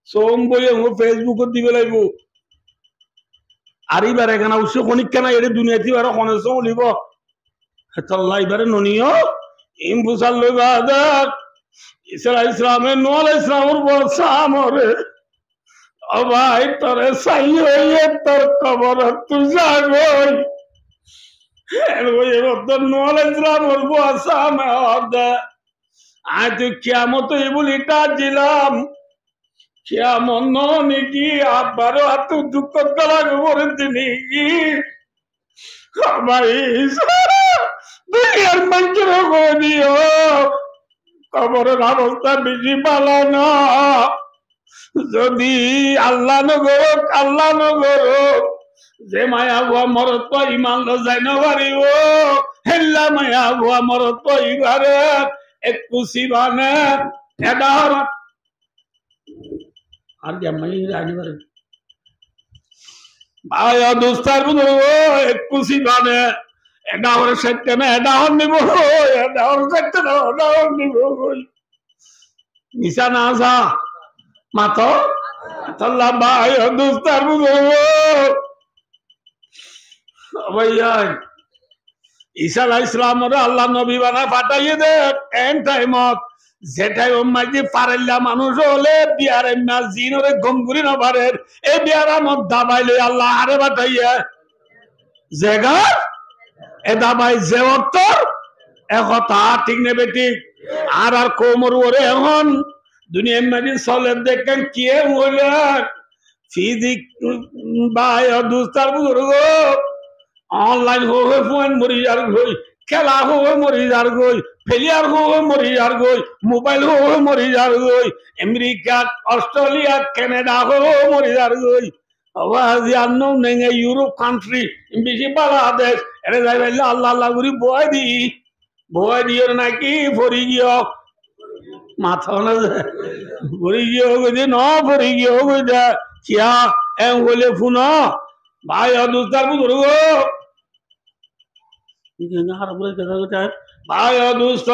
সোম বই ফেসবুক দিবে লাগব আর এবার এখানে উৎস খনিক কেনা এর দুনিয়াতে আর খনে চলিব হেতল্লা এবারে ননিও ইম বুসাল লই বাদার ঈসা আলাইহিস সালামের নূহ আলাইহিস সালামের বড় সামরে ও ভাই তোরে সাই হইয়ে তোর কবর তুই জাগই এর মধ্যে নূহ আলাইহিস সালামের বড় সামরে আজ কিয়ামত বলিটা দিলাম কিয়ামত নাকি আবারও এত দুঃখ গলার উপরে নাকি ভাই দুনিয়ার মানুষের করে দিও কবরের অবস্থা বেশি ভালো না যদি আল্লাহ নগর যে মায়া বুয়া মরত তো ইমান যাই না পারিব হেল্লা মায়া বুয়া মরত তো ইবারে এক কুসি বানে এডার আর জামাই রানি পারে ভাইয়া দোস্তার বুঝো এক কুসি বানে এডার সত্যি না এডার নিব এডার সত্যি না এডার নিব নিশা না আসা মাতো আল্লাহ ভাইয়া দোস্তার বুঝো ভাইয়া ঈসা আলাইহিস সালামের আল্লাহ নবী বানা পাঠাইয়ে দে এন্ড টাইমত যেটাই ওম্মাজি পারেল্লা মানুষ হলে বিয়ারে না জিনরে গমগুরি না পারের এই বিয়ারা মত দাবাইলে আল্লাহ আরে পাঠাইয়া জায়গা এ দাবাই যে অর্থ এ কথা ঠিক নেবে ঠিক আর কোমর ওরে এখন দুনিয়ার মাঝে চলে দেখেন কে হলেন ফিজিক বাই দুস্তার বুজুর্গ অনলাইন হয়ে ফোন মরি যার গই খেলা হয়ে মরি যার গই ফেলিয়ার হয়ে মরি যার গই মোবাইল হয়ে মরি যার গই আমেরিকা অস্ট্রেলিয়া কানাডা হয়ে মরি যার গই আওয়াজ জানো নেই ইউরোপ কান্ট্রি বেশি বাংলাদেশ এরে যাইবে আল্লাহ আল্লাহ করি বয় দিও নাকি ফরি গিয়ে মাথা না ফরি গিয়ে গই ন ফরি গিয়ে গই দা কিয়া এম বলে ফোন ভাই অদুস্তার বুজুর্গ ভাই অদুস্ত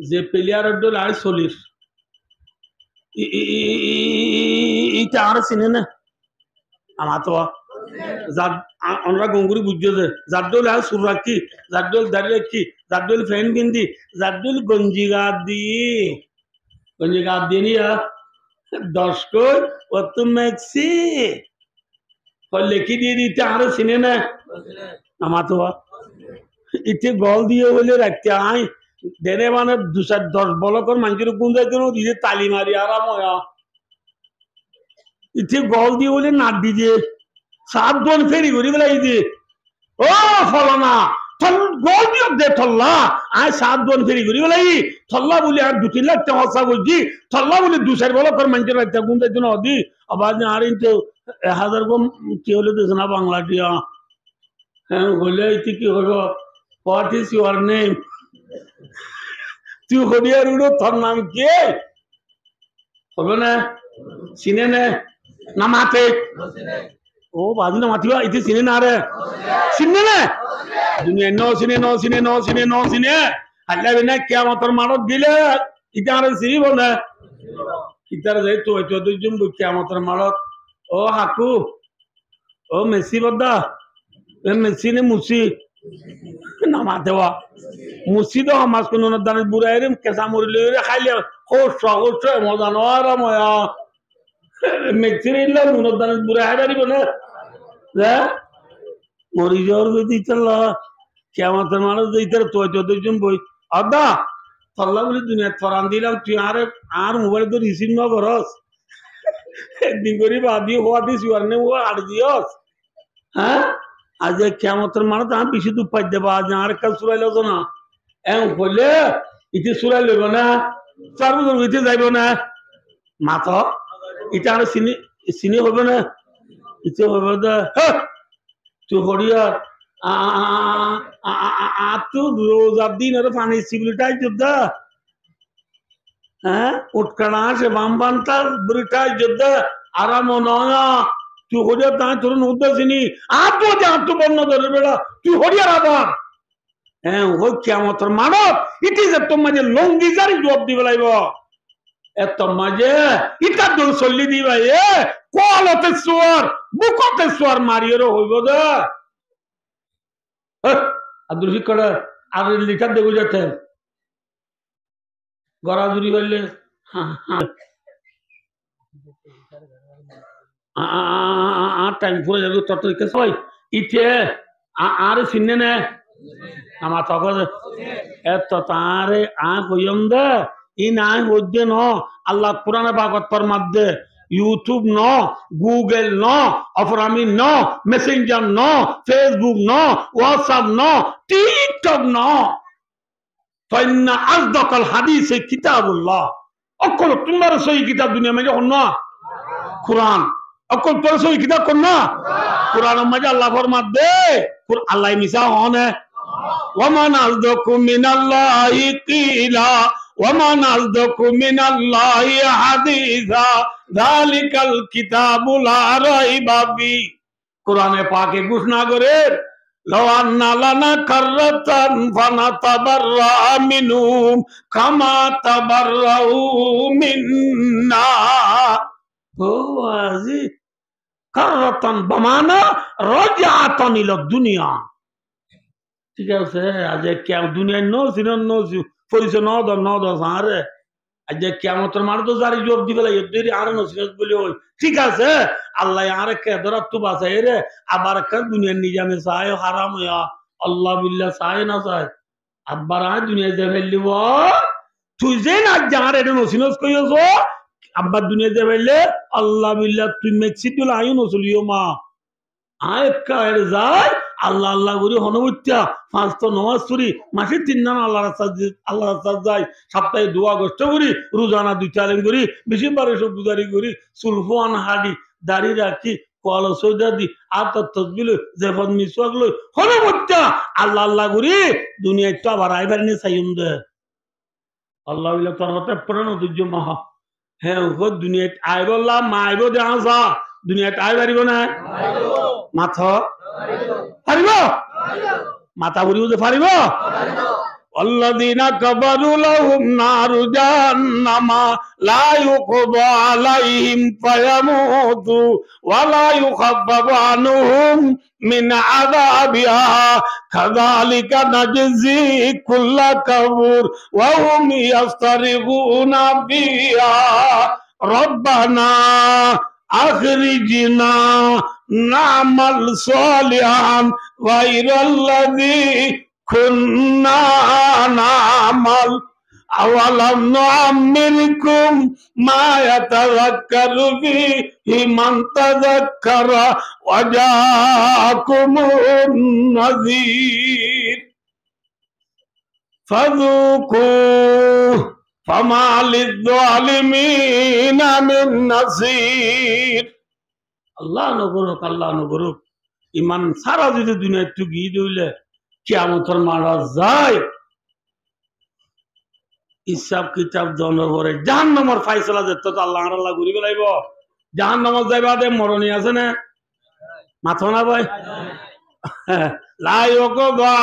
যে প্লেয়ারের দল আর চলিস এইটা আর চিনে না আমার তো আমরা গঙ্গুরি বুঝছে যে যার দল আর সুর রাখি যার দল দাঁড়িয়ে রাখি যার দল ফ্যান কিনতি যার দল গঞ্জি গাদ দিয়ে নিয়া দর্শক ও তো মেক্সি লেখি দিয়ে দিতে আর চিনে না আমার তো ইতে গল দিয়ে বলে রাখতে আই দেনে মানে 2-10 বলকর মানুষের কোন যাইতে দিতে তালি মারি আরাম হয় ইতে গল দিয়ে বলে নাট দিয়ে 7 জন ফেরি করি বেলা ইতে ও ফলনা গল দিয়ে দে থল্লা আয় 7 জন ফেরি করি বেলা থল্লা বলে আর 2-3 লাখ টাকা খরচা করছি থল্লা বলে 2-4 বলকর মানুষের রাখতে কোন যাইতে না দি আবার আর ইতে 1000 কম কি হলে দিস না বাংলা দিয়া হ্যাঁ বলে ইতে কি হলো হোয়াট ইজ ইউর নেম তুই হরিয়ার উড়ো তোর নাম কে হবে না চিনে না মাতে ও বাজু না মাতিবা ইতে চিনে না রে চিনে না দুনিয়া চিনে আল্লাহ বিনা কিয়ামতের মানত দিলে ইটা আর চিনিব না ইতার যাই তো দুজন কিয়ামতের মানত ও হাকু ও মেসি বদ্দা মেসি নে মুসি নামা দেওয়া মুসি তো মাছ কোন দানের বুড়াই রে কেঁচা মরিলে খাইলে হোস মজা নয় ময়া মেসির ইল্লা নুনের দানের বুড়াই হাই পারিব না মরি যাওয়ার যদি চল্লা কেমতের মানুষ দিতে তো দুজন বই আদা চল্লা বলি দুনিয়া ফরান দিলাম তুই আর মোবাইল তো রিসিভ না করস একদিন করি বাদি হওয়া দিস নে ও আর দিয়স হ্যাঁ আজ কেমতের মানুষ আমি বেশি দূর পাই দেবা আজ আর কাল চুরাইল না এম হইলে ইতি চুরাই লইব না চার বছর ইতি যাইব না মাথ ইটা আর চিনি হবে না ইতে হবে দে তুই হরিয়ার তু রোজার দিন আর পানি সিবিলিটাই যোদ্ধা হ্যাঁ উৎকানা সে বামবানটা বুড়িটাই যোদ্ধা আরাম নয়া তুই হরিয়ার তাই তোর নৌদ্দা চিনি আর তো যে আত্মবর্ণ ধরে বেড়া তুই হরিয়ার আবার হ্যাঁ ওই কিয়ামতের মানব ইটি যে তোর মাঝে লঙ্গি জারি জবাব দিবে লাইব এত মাঝে ইটা দূর চল্লি দিবা কলতে চোয়ার বুকতে চোয়ার মারিয়েরও হইব দে আব্দুল শিক্ষা আর লিটার দেখো যেতে গড়াজুরি বললে টাইম ফুরে যাবে তরতরিকে সবাই ইটে আর চিনে নে আমার তখন এত তারে কইম দে ই নাই হইতে ন আল্লাহ পুরানে বাগত ফরমাদ্দে ইউটিউব ন গুগল ন অফরামি ন মেসেঞ্জার ন ফেসবুক ন হোয়াটসঅ্যাপ ন টিকটক ন ফাইন্না আসদাকাল হাদিসে কিতাবুল্লাহ অকল তোমার সহি কিতাব দুনিয়া মে যখন না কুরআন অকল তোর সহি কিতাব কোন না কুরআনের মাঝে আল্লাহ ফরমাদ্দে আল্লাহ মিসা হনে ওয়ামান আযদাকু মিনাল্লাহি কিলা ওয়ামান আযদাকু মিনাল্লাহি হাদিসা যালিকাল কিতাবু লা রাইবা ফি কোরআনে পাকে ঘোষণা করে লাউ আন্না লানা কাররাতান ফানাতাবাররা মিনহুম কামা তাবাররাউ মিন্না ও আজি কাররাতান বামানা রাজাতান ইলা দুনিয়া ঠিক আছে আজ কে দুনিয়া নো পরিচয় ন দশ আরে আজ কেমতের মার তো জারি জোর দিবে এদের আর নসিহত বলে ওই ঠিক আছে আল্লাহ আর কে ধরা তু বাঁচাই রে আবার দুনিয়ার নিজামে চায় হারাম আল্লাহ বিল্লাহ চায় না চায় আব্বার আয় দুনিয়া যে ফেললিব তুই যে না যার এটা নসিনস কইছ আব্বার দুনিয়া যে ফেললে আল্লাহ বিল্লাহ তুই মেক্সিকো আইও নসলিও মা আয় কায়ের যায় আল্লাহ আল্লাহ করি হনবত্যা পাঁচ তো নমাজ পড়ি মাসে 3 দিন আল্লাহ রাস্তা যায় সপ্তাহে 2 আগস্ট করি রোজানা 2-4 করি বেশি বারে সব গুজারি করি সুলফান হাডি দাড়ি রাখি কলা সৈদা দি আর তার তসবিল জেফত মিসওয়াক লই হনবত্যা আল্লাহ আল্লাহ করি দুনিয়ায় তো আবার আইবার নিয়ে চাইম দে আল্লাহ বিল্লাহ তোর হতে পুরান ঐতিহ্য মাহা হ্যাঁ উপর দুনিয়ায় আইবল্লাহ মা আইব দেখা যা দুনিয়ায় আই পারিব না মাথা পারিব মাথা ঘুরিব যে পারিব الذين كفروا لهم نار جهنم لا يقضى عليهم فيموتوا ولا يخفف عنهم من عذابها كذلك نجزي كل كفور وهم يصطرخون فيها ربنا أخرجنا نعمل صالحا غير الذي كنا نعمل أولم نعمركم ما يتذكر فيه من تذكر وجاءكم النذير فذوقوا فما للظالمين من نصير আল্লাহ নগরক ইমান সারা যদি দুনিয়া একটু গিয়ে দিলে কিয়ামতের মারা যায় হিসাব কিতাব জনগণের জাহান্নামের ফাইসলা যেত তো আল্লাহ আল্লাহ ঘুরি বেলাইব জাহান্নামত যাইবা দে মরণী আছে না মাথা না ভাই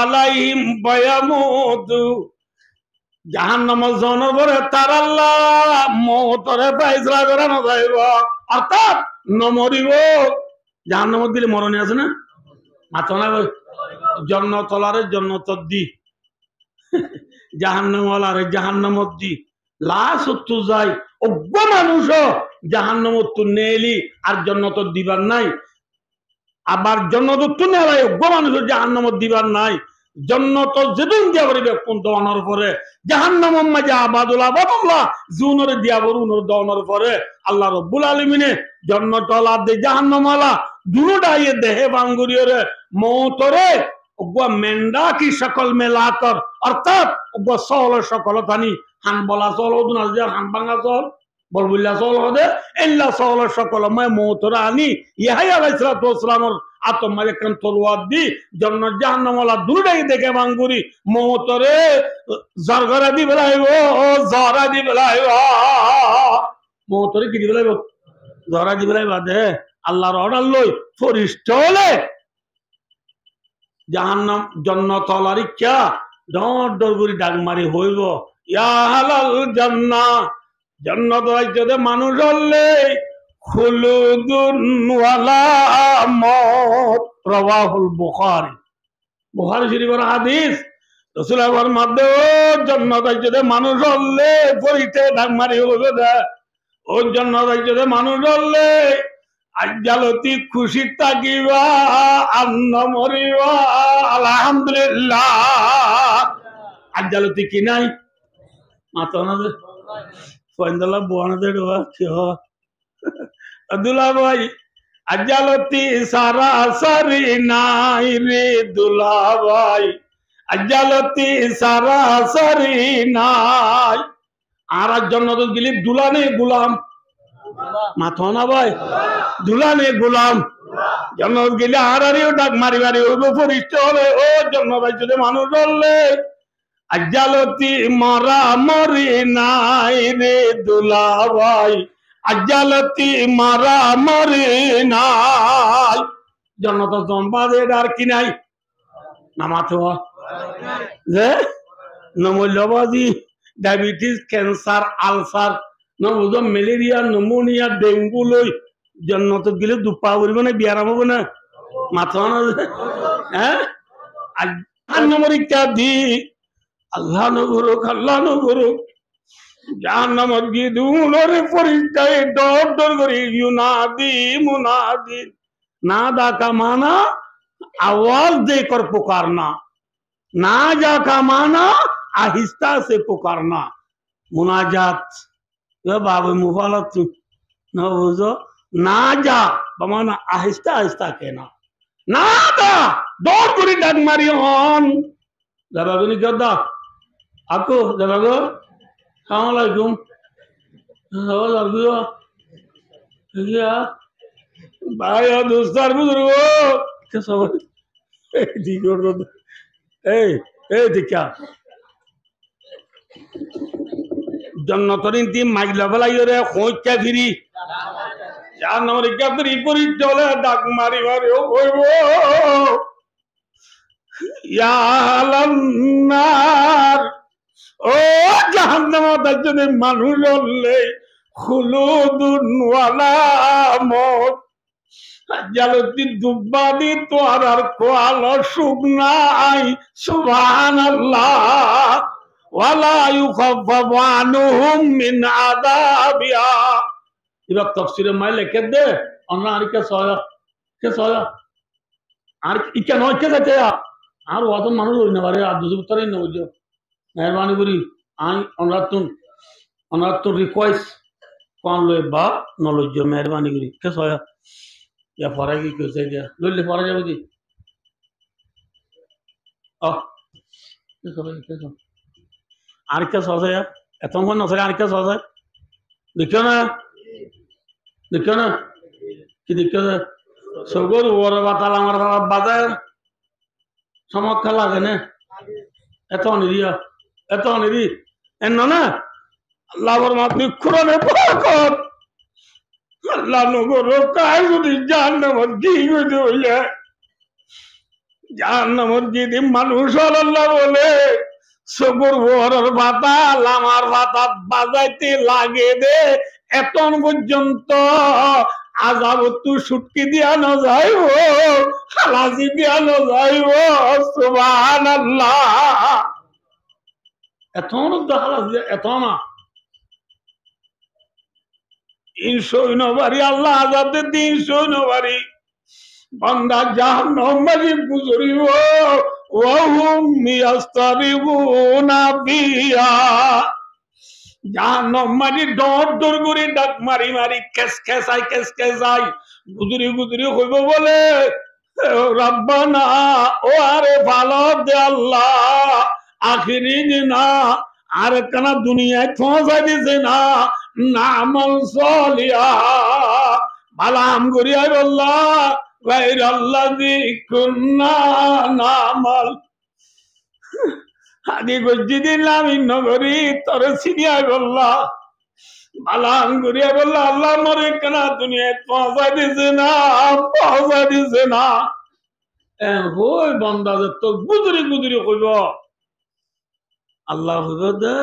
আলাইহিম বায়ামুতু জাহান্নামত জনগণের তার আল্লাহ মওতরে ফাইসলা করে না যাইব অর্থাৎ নমরিব জাহান্নামত দিলে মরণী আছে না মাথা না ভাই জন্নতলারে জন্নত দি জাহান্নামওয়ালারে জাহান্নামত দি লাশ তো যায় অজ্ঞ মানুষ জাহান্নামত তো নেলি আর জন্নত দিবার নাই আবার জন্নত তো নেলাই অজ্ঞ মানুষ জাহান্নামত দিবার নাই জন্নত যেদিন দিয়া করিবে কোন দওয়ানোর পরে জাহান্নামম মাঝে আবাদুল্লাহ জুনরে দিয়া বরুনর দওয়ানোর পরে আল্লাহ রব্বুল আলামিনে জন্নতলা দে জাহান্নামওয়ালা দুটোটাই দেহে বাঙ্গুরিয়রে মওতরে মেন্ডা কি সকল মেলাকর অর্থাৎ সল সকল থানি হান বলা চল হান ভাঙা চল বলবুল্লা চল হদে এল্লা চল সকল মই মৌতরা আনি ইহাই আলাইহিস সালামের আতম মালিকান তলোয়ার দি জন্য জাহান্নামওয়ালা দুটাই দেখে বাঙ্গুরি মৌতরে জরগরা দি বেলাইব জরা দি বেলাইব মৌতরে কি দি বেলাইব জরা দি বেলাইব দে আল্লাহর অর্ডার লই ফরিস্ত হলে জাহান্নাম জন্নতলারি ক্যা ডর ডর করে ডাক মারি হইব ইয়া হালাল জান্নাহ জান্নাত রাজ্যতে মানুষ হলে খুলুদুন ওয়ালা মওত রাওয়াহুল বুখারী শরীফের হাদিস রাসূল আমার মধ্যে জান্নাত রাজ্যতে মানুষ হলে পরিতে ডাক মারি হইব দা ও জান্নাত রাজ্যতে মানুষ হলে আজ্জালতি খুশি থাকিবা আন্ন মরিবা আলহামদুলিল্লাহ আজ্জালতি কি নাই মাথা না দে ফয়ন্দলা বোয়ানা দে কি হ দুলা ভাই আজ্জালতি সারা সারি নাই রে দুলা ভাই আজ্জালতি সারা সারি নাই আর জন্নত গিলি দুলা নেই গুলাম মাথা না ভাই দুলানে গোলাম জন্নত গেলে আরিও ডাক মারি মারি হইব ফরিস্ত হলে ও জন্নত যদি মানুষ হলে আজ্জালতি মারা মরি নাই রে দুলা ভাই আজ্জালতি মারা মরি নাই জন্নত জম্বাদে আর কি নাই নামাতো যে নমূল্যবাদী ডায়াবেটিস ক্যান্সার আলসার নবুজ ম্যালেরিয়া নিউমোনিয়া ডেঙ্গু লই জন্নত গেলে দুপা উড়ব না বিয়ারাম হবো না মাথা না হ্যাঁ দি আল্লাহ নগরক জাহান্নামত গিয়ে দুনরে ফরিস্তায় ডর ডর করে ইউনাদি মুনাদি না ডাকা মানা আওয়াজ দে কর পুকারনা ना जा का माना आहिस्ता से पुकारना मुनाजात बाबू मुफालत न बुझो ना जा बमाना आहिस्ता आहिस्ता कहना ना दा दौड़ करी डाक मारी हन जबागुनी गद्दा आपको जबागो सलामकुम क्या भाई दोस्तार बुजुर्गो क्या सब ठीक क्या जन्नतरी माइला बेलाई रे खोजा फिरी चार नंबर क्या फिरी पूरी चले डाक मारी मारी ओ या लन्नार ও জাহান্নামে একজন মানুষ হলে খুলুদুন ওয়ালা মত জালতি দুব্বাদি তো আর কোয়াল সুবনাই সুবহানাল্লাহ ওয়ালা ইউখাফফু আনহুম মিন আযাবিহা এবার তাফসীরে মাই লিখে দে আমরা আর কে সয়া আর ইকে নয় কে যাতে আর ওয়াদ মানুষ হই না পারে আর দুজুতরাই না বুঝো मेहरबानी करी आई अनातुन रिक्वेस्ट कौन लो बा नॉलेज मेहरबानी करी कैसा होया या फरा की कैसे गया ले फरा जाओ जी आ कैसा आर क्या सोचा यार एतम को नसरे आर क्या सोचा देखो ना कि देखो ना सगोर वो बताला हमारा बाजार समझ लगे ना एतो नहीं एनो ना अल्लाह फरमाते कुरान पाक अल्लाह नको रोकाय যদি জাহান্নামের দিকে হইলে জাহান্নামের দিকে মানুষ আল্লাহ বলে সবর ওয়ার ভাতা লামার ভাতা বাজাইতে লাগে দে এতন পর্যন্ত আযাব তু ছুটকি দিয়া না যাইব খালাসি দিয়া না যাইব সুবহানাল্লাহ এতন খালাস এতন ইনশাআল্লাহ আল্লাহ আযাব দে 300 বারি বান্দা জাহান্নাম মাঝে গুজরিব ওয়া হুম ইয়াস্তারিবুনা ফিহা জাহান্নাম মাঝে দর করে ডাক মারি মারি কেস কেসাই গুজরি হইব বলে রব্বানা ও আরে ভালো দে আল্লাহ আখিরি দিনা আর কানা দুনিয়ায় পৌঁছা দিছে না নামাল সলিহা বালাম করি আয় আল্লাহ গায়র আল্লাযী কুন্না নামাল আদি গজ্জিদিন লামিন নগরী তোর সিনিয়া আল্লাহ বালাম করি আয় আল্লাহ আল্লাহ মরে কানা দুনিয়ায় পৌঁছা দিছে না হই বান্দা তো গুজরি কইব আল্লাহ দে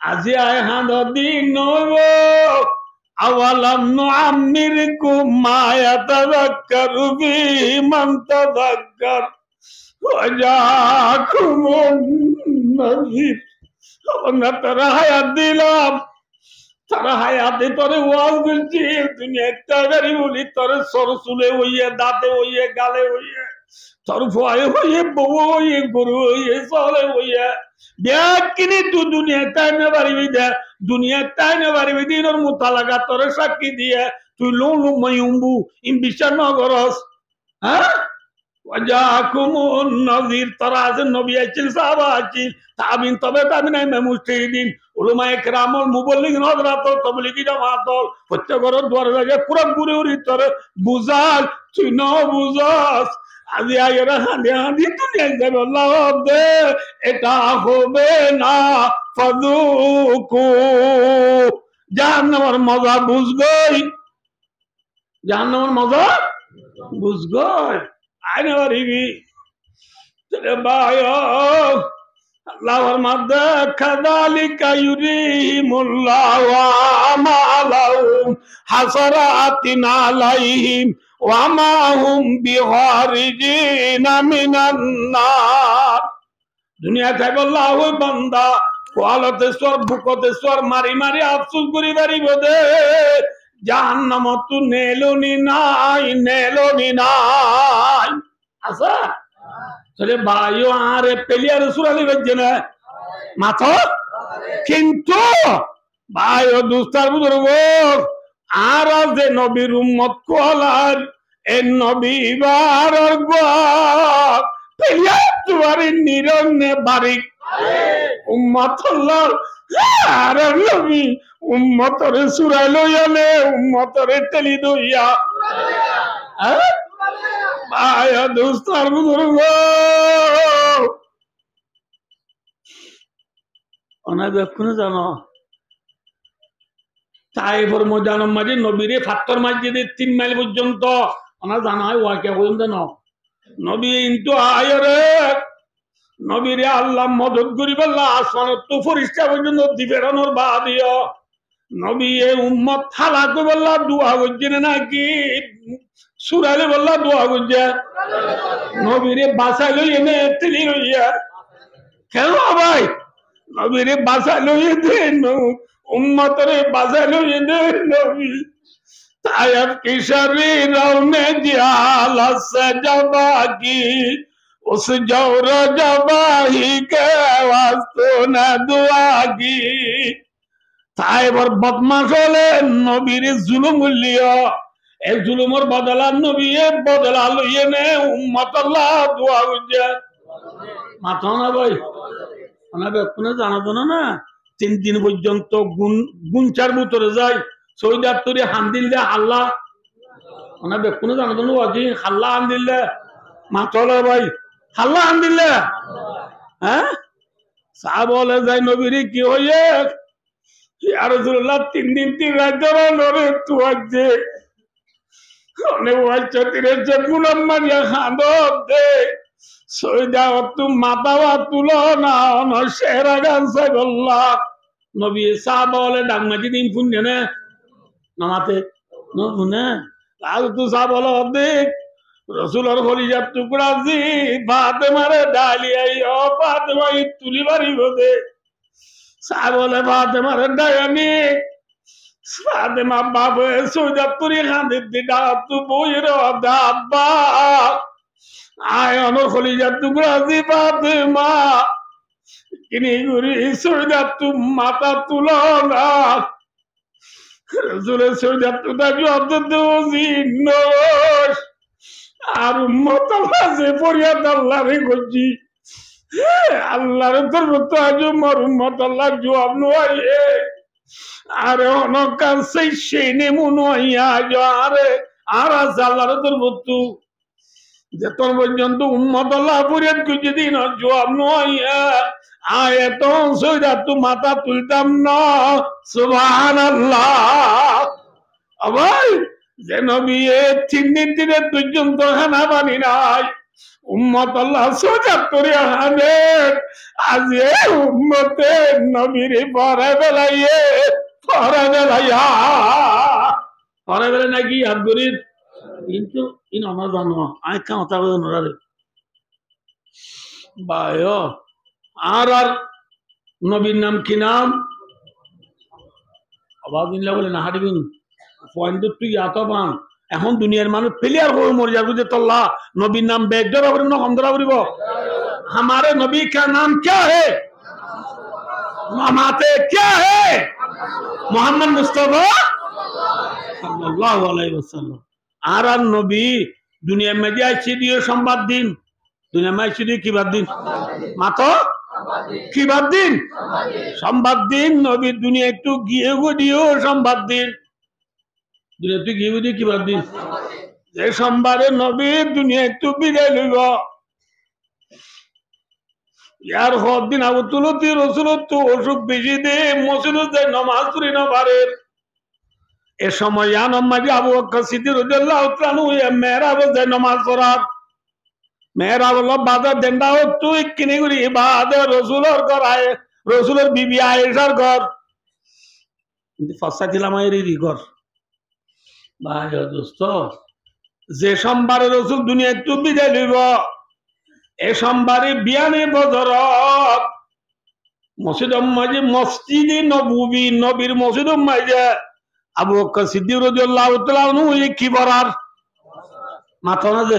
আজি আয় হাঁদ দিন নব আওয়ালাম নুআম্মিরকুম মা ইয়াতাযাক্কারু ফীহি মান তাযাক্কার ওয়া জাআকুমুন নাযীর আমরা তারা হায়াত দিলাম তারা হায়াতে তোরে ওয়াজ করছি দুনিয়া তাগারি বলি তোরে সরসুলে হইয়ে দাঁতে হইয়ে গালে হইয়ে তোর ভয়ে হইয়ে বউ হইয়ে গরু হইয়ে চলে হইয়ে ব্যাকিনি তু দুনিয়া তাই না পারিবি দিনের মুতালাকা তোর সাক্ষী দিয়ে তুই লুলু ময়ুম্বু ইম বিশ্বাস ন করস হ্যাঁ ওয়াজাকুমুন নাযীর তারা আছে নবী আছেন সাহাবা আছেন তাবিন তবে তাবিন ইমাম মুজতাহিদিন উলামায়ে কেরামল মুবল্লিগিন হযরত তাবলীগী জামাতল প্রত্যেকর দরজা পুরো ঘুরে তোর বুঝাল তুই ন বুঝাস আজি আয়রা হাঁদি দুনিয়া যাবে আল্লাহ দে এটা হবে না ফাযুকু জাহান্নামের মজা বুঝগই আইনে বাড়িবি বায় আল্লাহ ফরমাতে কাযালিকা ইউরিহিমুল্লাহু আমালাহুম হাসারাতিন আলাইহিম ওয়া মা হুম বিখারিজিনা মিনান নার দুনিয়া তাই বললা ওই বান্দা কোয়ালতে সর বুকতে সর মারি আফসোস করি বাড়িব দে জাহান্নাম তু নেলনি নাই আচ্ছা তাহলে ভাইও আরে পেলিয়ার সুরালি বাজছে না মাথা কিন্তু ভাইও দুস্তার বুজুর্গ আর যে নবীর উম্মত কলার এ নবী বারর গর পেলিয়ার তুয়ারি নিরন্নে বাড়ি উম্মত আল্লাহ আর নবী উম্মতরে সুরাই লইয়ালে উম্মতরে টেলি দইয়া ভাই দুস্তার বুজুর্গ অনেক এক্ষুনি জানো তাইফর ময়দানের মাঝে নবীরে ফাত্তর মসজিদে 3 মাইল পর্যন্ত ওনার জানা হয় ওয়াকিয়া পর্যন্ত নবী কিন্তু আয়রে নবীরে আল্লাহ মদত করিব আসমান তো ফরিস্তা পর্যন্ত দিবেরানোর বাদিও নবী এ উম্মত থালা তো বললা দোয়া করছেন নাকি সুরালে বললা দোয়া করছে নবীরে বাসায় লই এনে তেলি লইয়া কেন ভাই নবীরে বাসায় লইয়ে দেন উম্মতরে বাসায় লইয়ে দেন নবী তায়াব की शरीरों में जियाला से जबा की उस जौर जबाही के वास्तु ने दुआ की তাইবার বদমাশ হলে নবীর জুলুম লিয়া এই জুলুমের বদলা নবী বদলা লইয়ে নে উম্মত আল্লাহ দোয়া করছে মাথা না ভাই ওনা বেকুনে জানাবো না 3 দিন পর্যন্ত গুঞ্চার ভিতরে যায় সৈদাত্তরি হান্দিল্লে আল্লাহ ওনা বেকুনে জানাবো না আজি হাল্লা হান্দিল্লে মাথা ভাই হাল্লা হান্দিল্লে হ্যাঁ সাহ বলে যায় নবীরে কি হইয়ে ইয়া রাসূলুল্লাহ 3 দিন 3 রাত ধরে নরে তুয়াজে অনে ওয়াইচতিরে যে গুনাম্মান ইয়া খান্দো দে সৈদা তু মাতাওয়া তুলো না অন শেরা গান সাইবল্লাহ নবী সাহ বলে ডাংমাজি দিন পুণ্য না নামাতে নবুনে আল তু সাহ বলে দেখ রাসূলের খলিজাত টুকরা জি ফাতেমারে ডালিয়াই ও ফাতেমা তুলি বাড়ি বদে সাহ বলে ফাতেমারে ডায়ানি ফাতেমা বাবা সৈদাতুরি খান্দির দিদা তু বইর দাব্বা আয় আমার খলিজাত টুকরা জি ফাতেমা কিনি গুরি সৈদাতু মাথা তুলো না রাসূলের সৈদাতুটা জব্দ দোজি নস আর উম্মত আল্লাহ ফরিয়াদ আল্লাহরে করছি আল্লাহর দরবারে আজ মোর উম্মত আল্লাহ জবাব নয় আরে অনকান সেই নেমু নইয়া আরে আর আল্লাহর দরবারে যে তোর পর্যন্ত উম্মত আল্লাহ ফরিয়াদ করছে দিন জবাব নইয়া আয় তো সৈদাতু মাথা তুলতাম না সুবহানাল্লাহ আবাই যে নবী 3 দিন 3 রাত পর্যন্ত খানা পানি নাই উম্মত আল্লাহ ৭৪ হাজার আজ উম্মতে নবীরে পরে বেলাইয়ে নাকি আবগরির কিন্তু ইন আমার জানো আয় কামতা নরে ভাই আর নবীর নাম কি নাম আবাদ বলে না হাঁটবিন পয়েন্ট তুই এত পান এখন দুনিয়ার মানুষ প্লেয়ার হয়ে মরে যাবে যে তল্লা নবীর নাম বেগ ধরা করিব না কম ধরা করিব हमारे नबी का नाम क्या है मामाते क्या है मोहम्मद मुस्तफा सल्लल्लाहु अलैहि वसल्लम আর নবী দুনিয়া में যাইছে দিয়ে সংবাদ দিন দুনিয়া में আইছে দিয়ে কি বাদ দিন মাতো কি বাদ দিন সংবাদ দিন নবী দুনিয়া একটু গিয়ে দিও সংবাদ দিন দুনিয়া তুই গিয়ে দিয়ে কি বাদ দিন যে সোমবারে নবী দুনিয়া একটু বিদায় লইব यार होत दिन आवतुलती रसूলত অসুখ বেশি দে মসজিদে যায় নামাজ পড়ি না পারে এ সময় আনমাজি আবু বকর সিদ্দিক রাদিয়াল্লাহু তাআলা আনহু মেহরাবে যায় নামাজ পড়ার মেহরাব হলো বাজার দেন্দা তুই কিনে করি ইবাদত রাসূলের ঘর আয় রাসূলের বিবি আয়েশার ঘর কিন্তু ফাসা দিলাম এরই ঘর ভাই দোস্ত যে সোমবারে রাসূল দুনিয়া একটু বিদায় লইব এ সোমবারে বিয়ানে বদরত মসজিদে নববী নবীর মসজিদ মাইজে আবু বকর সিদ্দিক রাদিয়াল্লাহু তাআলা আনহু কি বরার মাথা না যে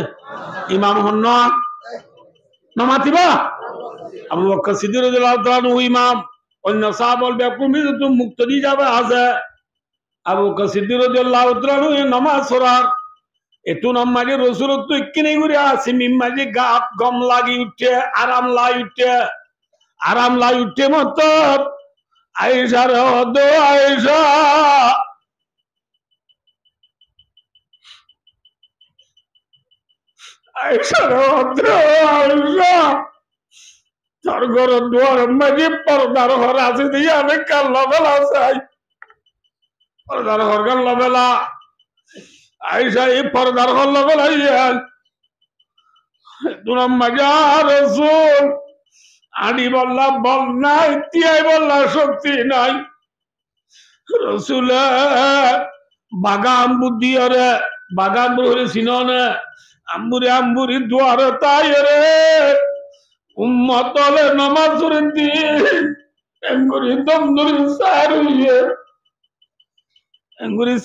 ইমাম হন না না মাতিবা আবু বকর সিদ্দিক রাদিয়াল্লাহু তাআলা আনহু ইমাম অন্য সাহাবাল বেকুমি তো মুক্তি যাবে আছে আবু বকর সিদ্দিক রাদিয়াল্লাহু তাআলা আনহু নামাজ পড়ার একটু নামাজে রসুল তো কিনে ঘুরে আসি মিম্মাজি গাপ গম লাগি উঠে আরাম লাই উঠে মত আয়েশার দো আয়েশা আয়েশার দো আয়েশা তোর ঘর দুয়ার মাঝে পর্দার ঘর আছে দিয়ে আমি কাল্লা বেলা চাই পর্দার ঘর কাল্লা বেলা আয়েশা এই পর্দার ঘর বেলা দুরাম মাজা রসুল আনি বললা বল নাই তিয়াই বললা শক্তি নাই রসুল বাগান বুদ্ধি রে বাগান বুড়ি সিননে আম্বুরি দুয়ার তাই রে উম্মতলে নামাজ পড়েন দি এঙ্গুরি দমদুরি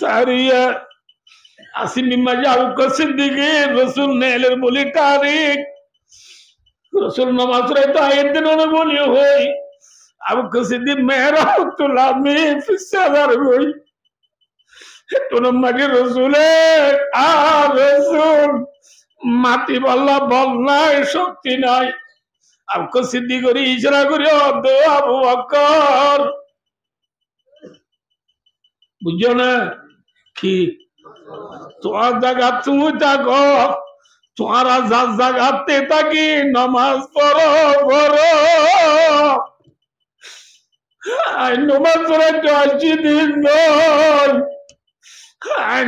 সারিয়ে আসিম মাজা উকা সিদ্দিকি রসুল নেলের বলি তারিখ রসুল নামাজ রে তো আয়ের দিন বলি হই আবু সিদ্দিক মেহরা তুলা মে ফিসাদার হই তোর মাঝে রসুলে আর রসুল মাটি বল্লা বল নাই শক্তি নাই আবু সিদ্দিক করে ইশারা করে দে আবু বকর বুঝছো না কি তোমার জায়গা তুমি থাকো তোমার যার জায়গাতে থাকি নামাজ পড়ো নামাজ পড়ে তো 80 দিন নয়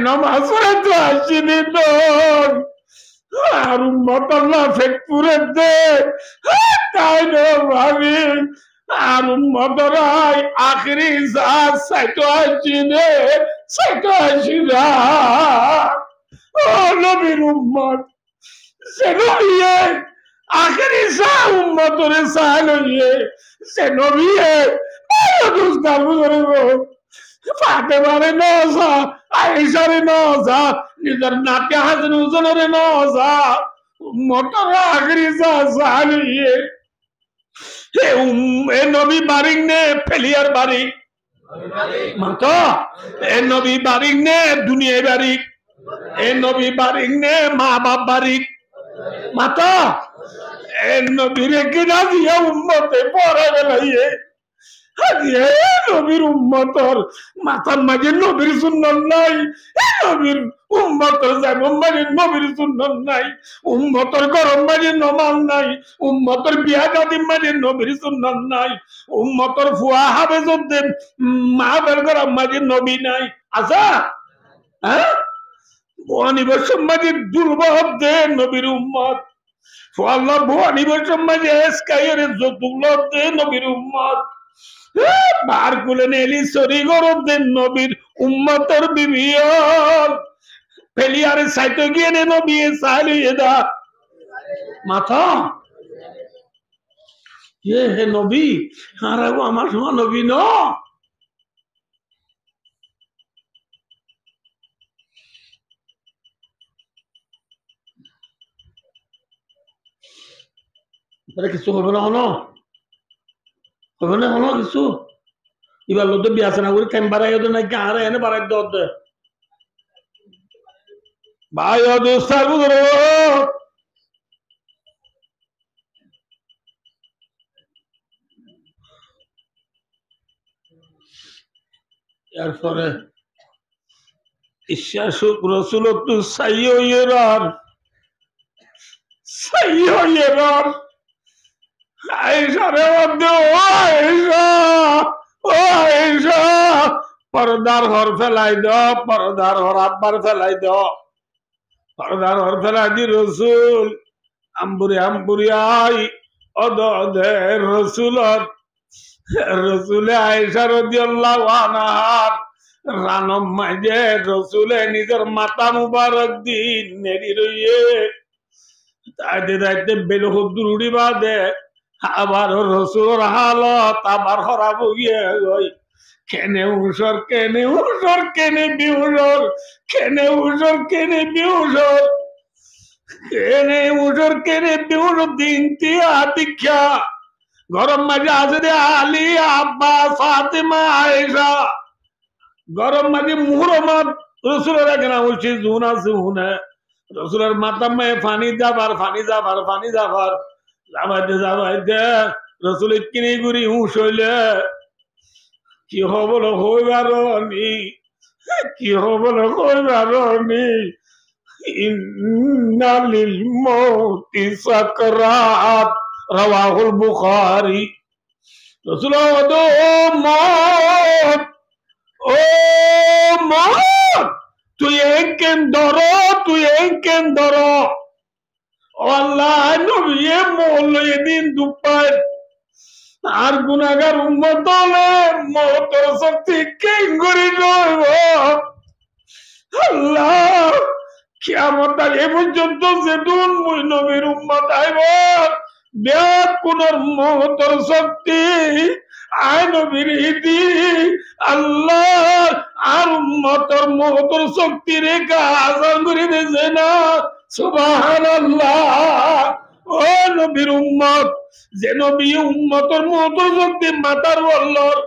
নামাজ পড়ে তো 80 দিন নয় আর উম্মত আল্লাহ ফেকপুরে দে তাই না ভাবি আর উম্মতরাই আখরি জাত 87 নে 87 ও নবীর উম্মত সে নবিয়ে আখরি সা উম্মতরে সালইয়ে সে নবিয়ে দুস্তার বুঝরে গো ফাতেমারে নজা আয়েশারে নজা নিজের নাতে হাসান হুজুরে নজা উম্মতর আখরি সা সালইয়ে এ নবী বারিক নে ফেলিয়ার বারিক মাতো এ নবী বারিক নে দুনিয়া বারিক এ নবী বারিক নে মা বাপ বারিক মাতা এ নবীরে কিনা দিয়ে উম্মতে পড়া বেলাইয়ে হাজিয়ে নবীর উম্মতর মাথার মাঝে নবীর সুন্নাত নাই নবীর উম্মতর জাগম মাঝে নবীর সুন্নাত নাই উম্মতর গরম মাঝে নমাজ নাই উম্মতর বিয়া শাদী মাঝে নবীর সুন্নাত নাই উম্মতর ফুয়া হাফেজুদ্দিন মাহবের গরম মাঝে নবী নাই আচ্ছা হ্যাঁ ভুয়ানিবের সমাজে দুর্বহ দে নবীর উম্মত আল্লাহ ভুয়ানিবের সমাজে এসকাইয়ের যতুল্লাহ দে নবীর উম্মত বার কুলে নেলি সরি গরব দেন নবীর উম্মতর বিবিয়ল ফেলিয়ারে সাইতো গিয়ে নে নবী সালিয়ে দা মাথা হে নবী আর আমার সময় নবী ন কিছু হবে না হলো হবে না হলো কিছু এবার লোক বিয়া আছে না করে কেন বাড়াই নাকি আর এনে বাড়াই দে ভাই দোস্তার বুঝলো এরপরে ইশাসুক রসুলতু সাইয়্যিরার আয়েশারে মধ্যে আয়েশা পর্দার ঘর ফেলাই দাও পর্দার ঘর আব্বার ফেলাই দাও পর্দার ঘর ফেলাই দি রসুল আম্বুরি আই অদে রসুলে আয়েশা রাদিয়াল্লাহু আনহার রানম মাঝে রসুলে নিজের মাথা মুবারক দিন নেড়ি রইয়ে তাইতে তাইতে বেলহুদ্দুর উড়ি বাদে আবার রসুলের হালত আবার খারাপ হইয়া গই কেনে উসর কেনে বিউসর কেনে উজর কেনে বিউর দিন তিয়া দীক্ষা গরম মাঝে আছে রে আলী আব্বাস ফাতেমা আয়েশা গরম মাঝে মুহররমাত রসুলের কেনা উঠছি জুন আছে হুনে রসুলের মাথা মে ফানি যাবার যাবাইতে রসুলের কিনে গুড়ি হুঁশ হইলে কি হবল হইবার নি কি হবল হইবার নি ইন্নালিল মৌতি সাকরাত রাওয়াহুল বুখারী রসুল ও মত ও মত তুই একেন ধরো আল্লাহ নবী মোল এদিন দুপায় আর গুনাহগার উম্মত হলে মওতের শক্তি কেন করে রইব আল্লাহ কিয়ামত আগে পর্যন্ত যেদিন মুই নবীর উম্মত আইব ব্যাগ কোনর মওতের শক্তি আয় নবীর ইদি আল্লাহ আর উম্মতের মওতের শক্তি রেখা আসান করে দিয়েছে না সুবহানাল্লাহ ও নবীর উম্মত যে নবী উম্মতের মওতের শক্তি মাতার বললর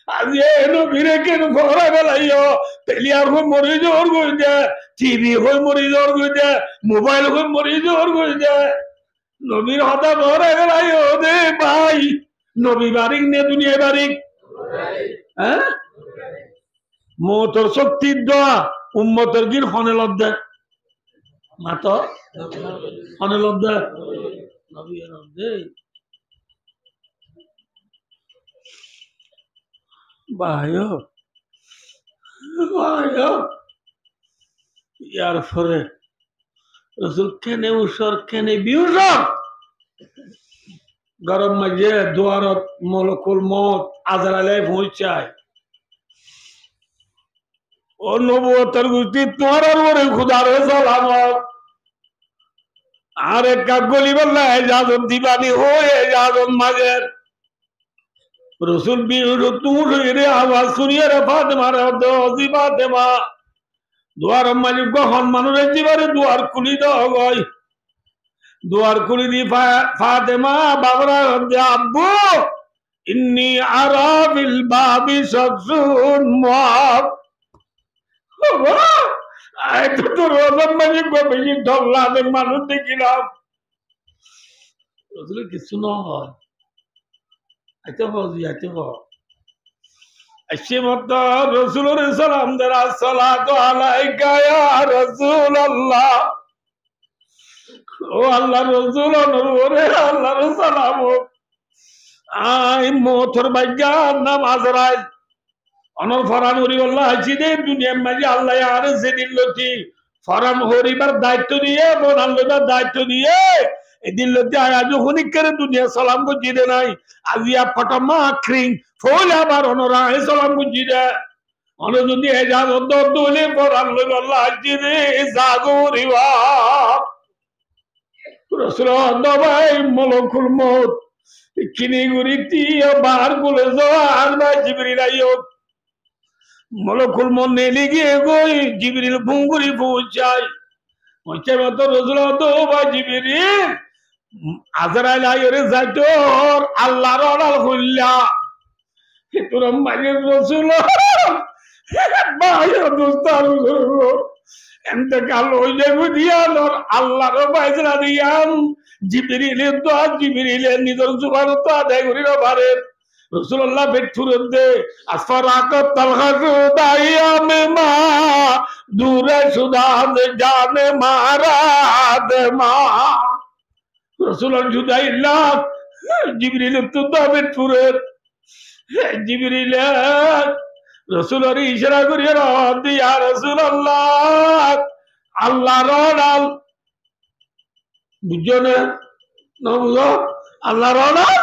আজ এ নবীরে কেন ঘরে গেলাইও প্লেয়ার হয়ে মরে যাওয়ার গই দে টিভি হয়ে মরে যাওয়ার গই দে মোবাইল হয়ে মরে যাওয়ার গই দে নবীর হতা ঘরে গেলাইও দে ভাই নবী বারিক নে দুনিয়া বারিক হ্যাঁ মওতের শক্তির দোয়া উম্মতের গির হনে লদ্দে মাতো হনে লদ্দে নবী লদ্দে ভাইও ইয়ার পরে রসুল কেনে উসর কেনে বিউসর গরম মাঝে দুয়ারত মলকুল মত আজরাইলে পৌঁছায় ও নবুয়তের গোষ্ঠী তোমার উপরে খুদার সালামত আর একটা গলি বললা এজাজত দিবানি ও এজাজত মাঝের রসুল বিউর তুর রে আওয়াজ শুনিয়ে রে ফাতেমা রে দোজি ফাতেমা দুয়ার মালিক গহন মানুষের জীবনে দুয়ার খুলি দেওয়া গয় দুয়ার খুলি দি ফাতেমা বাবরা আব্বু ইন্নি আরা বিল বাবি শাকসুন মুআব বাবা আই তো রোজন মালিক গো বেশি ঢল্লা দে মানুষ দেখিলাম রসুল কিছু নয় আইতে বজি আইতে বল আশিমত রসুলের সালাম দেরা সালাতু আলাইকা ইয়া রাসূলুল্লাহ ও আল্লাহর রাসূল ওরে আল্লাহর সালাম আই মওতের বাইগার নাম আজরাইল অনর ফরান হরিউল্লাহ হাজিদে দুনিয়ার মাঝে আল্লাহ আর যেদিন লতি ফরান হরিবার দায়িত্ব দিয়ে বনাল লইবার দায়িত্ব দিয়ে এদিন লতি আজ হনিকের দুনিয়া সালাম গুজিদে নাই আজিয়া ফটমা ক্রিং ফল আবার অনরা সালাম গুজিদে অন যদি এজাজত দলে ফরান লইবার হাজিদে জাগরিবা রসুল দবাই মলকুল মত কিনি গুরিতি বার গুলো জোয়ার না জিবরিল আইয়ো মলকুল মন নেলি গিয়ে গই জিবরিল ভুঙ্গুরি পৌঁছায় পৌঁছে মতো রসুল দবা জিবরিল আজরাইল আইরে যাইতোর আল্লাহর অর্ডার হইলা তোর মায়ের রসুল ভাই দোস্তার এতেকাল হই যাবে দিয়ানোর আল্লাহর বাইজরা দিয়ান জিবরিলের দোয়া জিবরিলের নিজের জুবান তো আদায় করিল পারেন রাসূলুল্লাহ বেঠুরের দে আসফারাকাত তালহাজু দাইয়ামে মা দূরে সুদান জানে মারাদ মা রাসূলুল্লাহ জুদাইল্লাহ জিবরিল তো বেঠুরের জিবরিল রসুলের ইশারা করিয়া রদি ইয়া রাসূলুল্লাহ আল্লাহর অর্ডার বুঝছো না না বুঝো আল্লাহর অর্ডার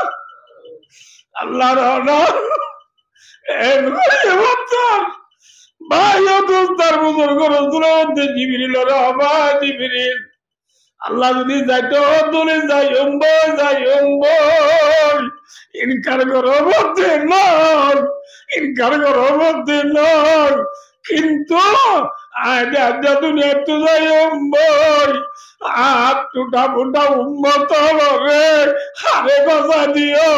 আল্লাহর অর্ডার ভাই দোস্তার বুজুর্গ রসুলের জিবরিল রহমা জিবরিল আল্লাহ যদি যাইতো দূরে যাইম ইনকার করো মধ্যে নয় ইনকার করো মধ্যে নয় কিন্তু দুনিয়া তো যাইম আর টুটা ফুটা উম্মত রে হারে গজা দিও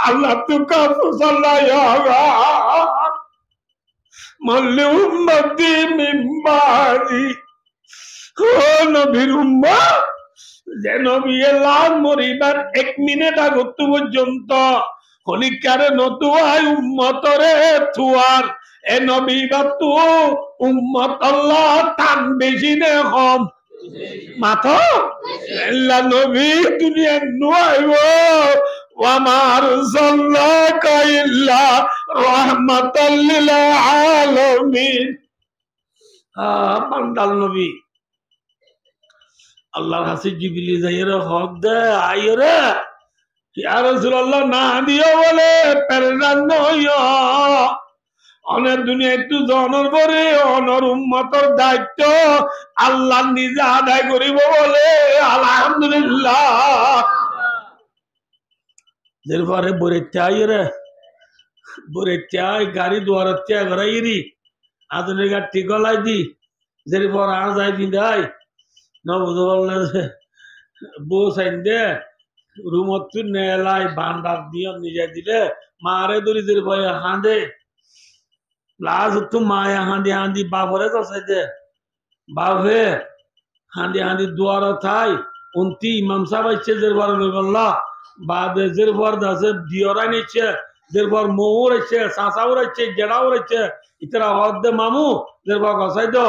আল্লাহ তুকা ফুসাল্লাহ মল্লি উম্মতি মিম্বারি ও নবীর উম্মত যে নবী এলাম মরিবার 1 মিনিট আগত পর্যন্ত হলিকারে নতুয়াই উম্মতরে থুয়ার এ নবী বাতু উম্মত আল্লাহ টান বেশি নে কম মাথা আল্লাহ নবী দুনিয়া নুয়াইব ওয়ামার সাল্লাকা ইল্লা রাহমাতাল লিল আলামিন বান্দাল নবী আল্লাহর হাসি জিবরিল যাইরে হক দে আইরে ইয়া রাসূলুল্লাহ না দিও বলে পেরেশান নইও অনেক দুনিয়া একটু জনের পরে অনর উম্মতর দায়িত্ব আল্লাহ নিজে আদায় করিব বলে আলহামদুলিল্লাহ এরপরে বরেতে আইরে বরেতে আই গাড়ি দুয়ারতে ঘরাইরি আদনের গাড়ি গলাই দি এরপর আর যাই দিন দাই নবুজবল্লা বউ সাইন দে রুমত নেলাই ভান্ডার দিও নিজে দিলে মারে দরিদের ভয়ে হাঁদে লাজ তো মায়া হাঁদি হাঁদি বাপরে তো সাইদে বাপে হাঁদি হাঁদি দুয়ার থাই উনতি ইমাম সাহেব আইছে যেরবার বললা বাদে যেরবার দাসে দিয়রা নিচ্ছে যেরবার মৌর আছে সাসাউর আছে জেড়াউর আছে ইতরা হদ্দে মামু যেরবার গসাই দো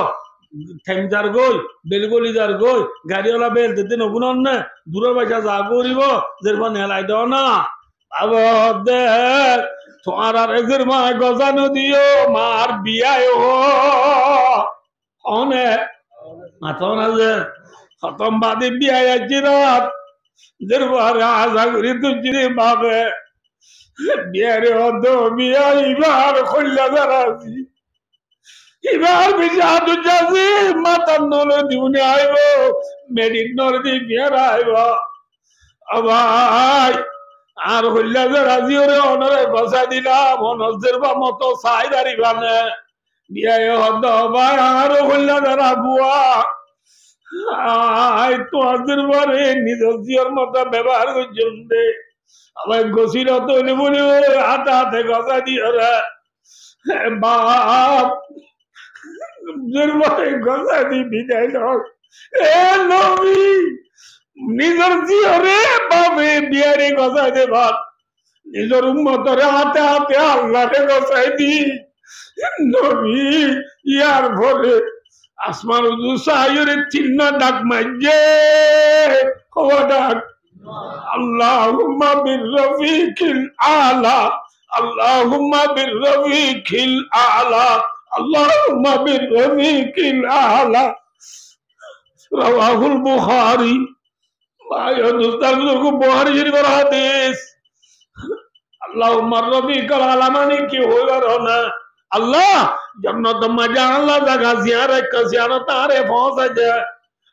ঠেংজার গই বেলগলিদার গই গাড়িওয়ালা বেল দিন অগুনন না দূরের বাসা যা করিব যেরবার নেলাই দাও না আবার দেখ তোমার আর এদের মা গজানো দিও মার বিয়ায় অনেক মাথন আছে খতম বাদে বিয়ায় আছি রাত যেরবার আশা করি তুই বাবে বিয়ারে হদ বিয়া এবার খল্লা দাঁড়াছি এবার বেশি হাত যাচ্ছি মাতার নলে দিউনি আইব মেডিক নলে দি বিয়ার আইব ভাই আর হইলা যে রাজি ওরে অনরে বসাই দিলাম অনজের বা মতো চাই দাঁড়িবানে বিয়ায় হদ ভাই আর হইলা যারা বুয়া আই তোমাদের বারে নিজের জিওর মতো ব্যবহার করছেন দে আবার গছির তো বলি হাতে হাতে গজা দিয়ে বাপ গজা দি বিদায় এ নবী নিজের জিওরে বাবে বিয়ারে গজাই দে বাপ নিজের উম্মতরে হাতে হাতে আল্লাহকে গজাই দি নবী ইয়ার ভরে আসমান সাইরে চিহ্ন ডাক মাইজে কবা ডাক আল্লাহুম্মা বিররফিকিল আলা আল্লাহুম্মা বিররফিকিল আলা আল্লাহুম্মা বিররফিকিল আলা রাওয়াহুল বুখারী ভাইয়া দুস্তার को बुखारी शरीफ का हदीस আল্লাহুম্মা রফিকাল আলা মানে কি होगा रहना अल्लाह जन्नत में जाना जगह जियारत का जियारत आरे पहुंच जाए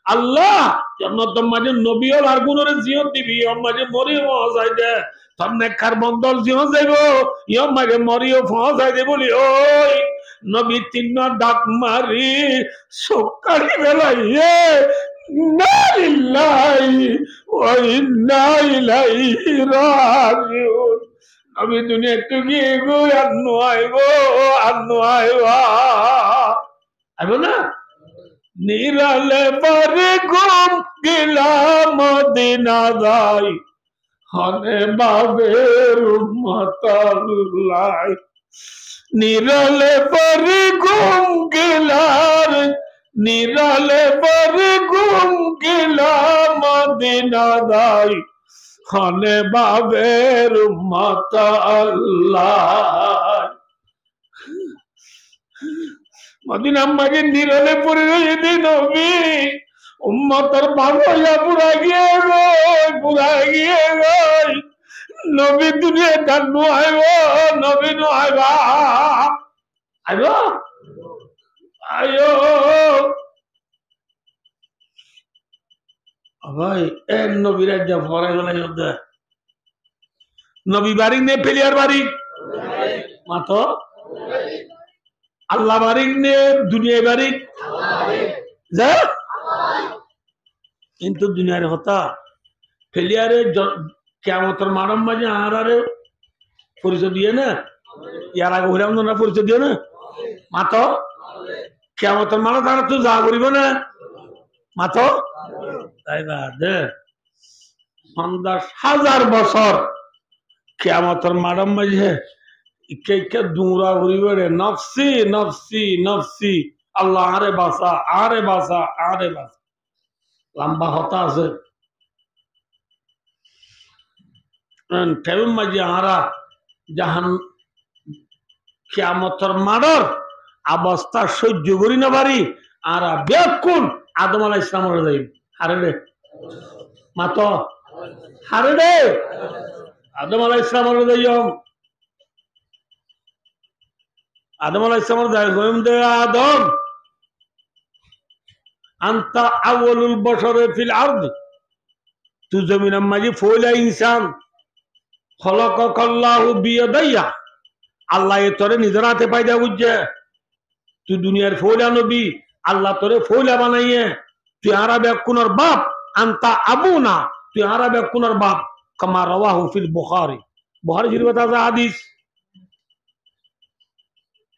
अल्लाह जन्नत में नबी और अरगुनों ने जियो दिवी और मजे मोरी पहुंच जाए तुमने कार्बन दल जियो देवो यो मजे मोरी पहुंच जाए बोली ओए नबी तीनों डाक मारी सुक्कड़ी बेला ये नालिल्लाहि व इन्ना इलैहि राजिऊन अभी दुनिया तुगी गो अन्नु आइवा आइबो ना निराले पर घुम गिला मदीना जाई हने बाबेर उम्मतल्लाह निराले पर घुम गिलार निराले पर घुम गिला मदीना जाई खाने बाबेर उम्मत अल्लाह मदीना मगे निरले पूरे यदि नबी उम्मतर बाबा पूरा गए नबी दुनिया धनु आयो नबी नो आयो आयो भाई एक नबी राजा फरे गला योद्धा नबी बारिक ने पेलियार बारिक मातो अल्लाह बारिक ने दुनिया बारिक जा কিন্তু দুনিয়ার হতা ফেলিয়ারে কেমতর মানব মাঝে আহারে পরিচয় দিয়ে না ইয়ার আগে হইলাম না পরিচয় দিয়ে না মাত কেমতর মানব তারা তো যা করিব না মাত তাই বা দে 50,000 বছর কেমতর মানব মাঝে কে দৌড়া ঘুরিব রে নফসি নফসি নফসি আল্লাহ আরে বাসা আরে বাসা আরে বাসা লম্বা হতা আছে মাঝে আরা জাহান কিয়ামতর মাডর অবস্থা সহ্য করি না পারি আর বেকুন আদম আলাইহিস সালামের যাই হারে রে মাত হারে রে আদম আলাইহিস সালামের যাইম আদম আলাইহিস সালামের যাই গয়ম দে আদম আনতা আউয়ালুল বশরে ফিল আরদ তু জমিনের মাঝে ফয়লা ইনসান খলাকাল্লাহু বিয়াদাইয়া আল্লাহ এ তোরে নিজের হাতে পায়দা বুঝছে তুই দুনিয়ার ফয়লা নবী আল্লাহ তোরে ফয়লা বানাইয়ে তুই আরব কোনর বাপ আনতা আবুনা তুই আরব কোনর বাপ কামা রাওয়াহু ফিল বুখারী বুখারী শরীফে আছে হাদিস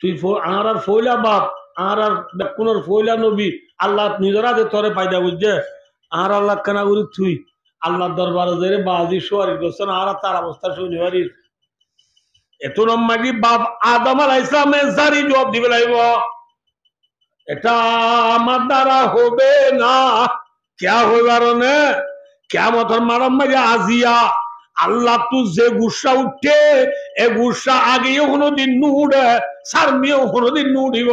তুই আরব ফয়লা বাপ আরব কোনর ফয়লা নবী আল্লাহ নিজের হাতে তোরে পায়দা বুঝছে আর আল্লাহ কেনা করি তুই আল্লাহ দরবারে যে বাজি সোয়ারি করছেন আর তার অবস্থা শুনি পারি এত নম্বরই বাপ আদম আলাইহিস সালামের জারি জবাব দিবে লাগব এটা আমার দ্বারা হবে না क्या होगा ने কিয়ামতের মানব মাঝে আজিয়া আল্লাহ তু যে গুসা উঠে এ গুসা আগেও কোনোদিন নু উঠে সারমিও কোনোদিন নু উঠিব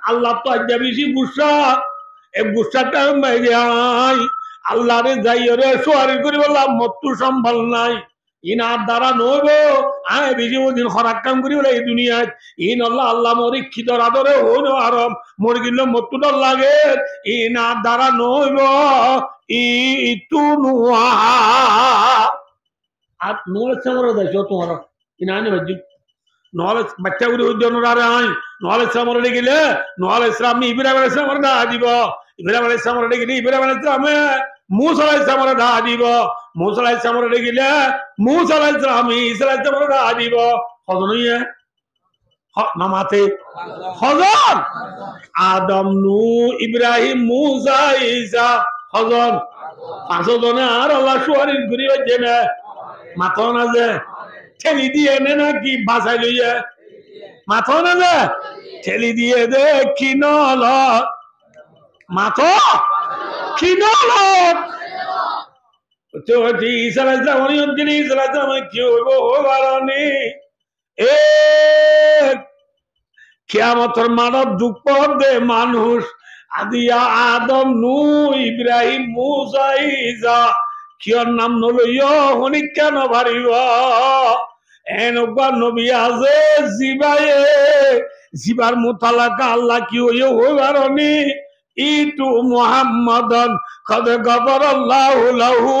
আল্লাহ তো আজ বেশি গুসা এ গুসাটা মাইরে আই আল্লাহ রে যাই রে সোয়ারি করি বললাম মৃত্যু সম্ভব নাই ইনার দ্বারা নইব আয় বেশি দিন খরাক কাম করি বলে এই দুনিয়ায় ইন আল্লাহ আল্লাহ মরি খিদর আদরে হইল আরম মরে গেলে মৃত্যু ডর লাগে ইনার দ্বারা নইব ইতু নুয়া আর নলে সামরে দেখো তোমার ইনানি বাজি নলে বাচ্চা গুলি উদ্যানের আরে আই নলে সামরে গেলে নলে ইসলাম ইব্রাহিম আলাইহিস সালামের দা দিব ইব্রাহিম আলাইহিস সালামের গেলে ইব্রাহিম আলাইহিস সালামে मूसा আলাইহিস সালামের দা দিব मूसा আলাইহিস সালামের গেলে मूसा আলাইহিস সালাম ঈসা আলাইহিস সালামের দা দিব হযন হইয়ে নামাতে হযন আদম নূ ইব্রাহিম मूसा ঈসা হযন পাঁচজনে আর আল্লাহ শুয়ারির ঘুরি হইছে না মাথা না যে ঠেলি দিয়ে নে নাকি বাসাই লইয়া মাথা না যে ঠেলি দিয়ে দে কি নল মাথা কি নল তো ঈসা আলাইহিস সালাম ঈসা আলাইহিস সালাম কি হইব হবারনি এ কিয়ামতের মানব দুঃখ দে মানুষ আদিয়া আদম নূ ইব্রাহিম मूसा ঈসা কিয়র নাম নলইয় হনি কেন ভারিব এনেকুৱা নবী আছে জিবায়ে জিবার মুতালাকা আল্লাহ কি হইও হইবারনি ইতু মুহাম্মাদান কদ গফরাল্লাহু লাহু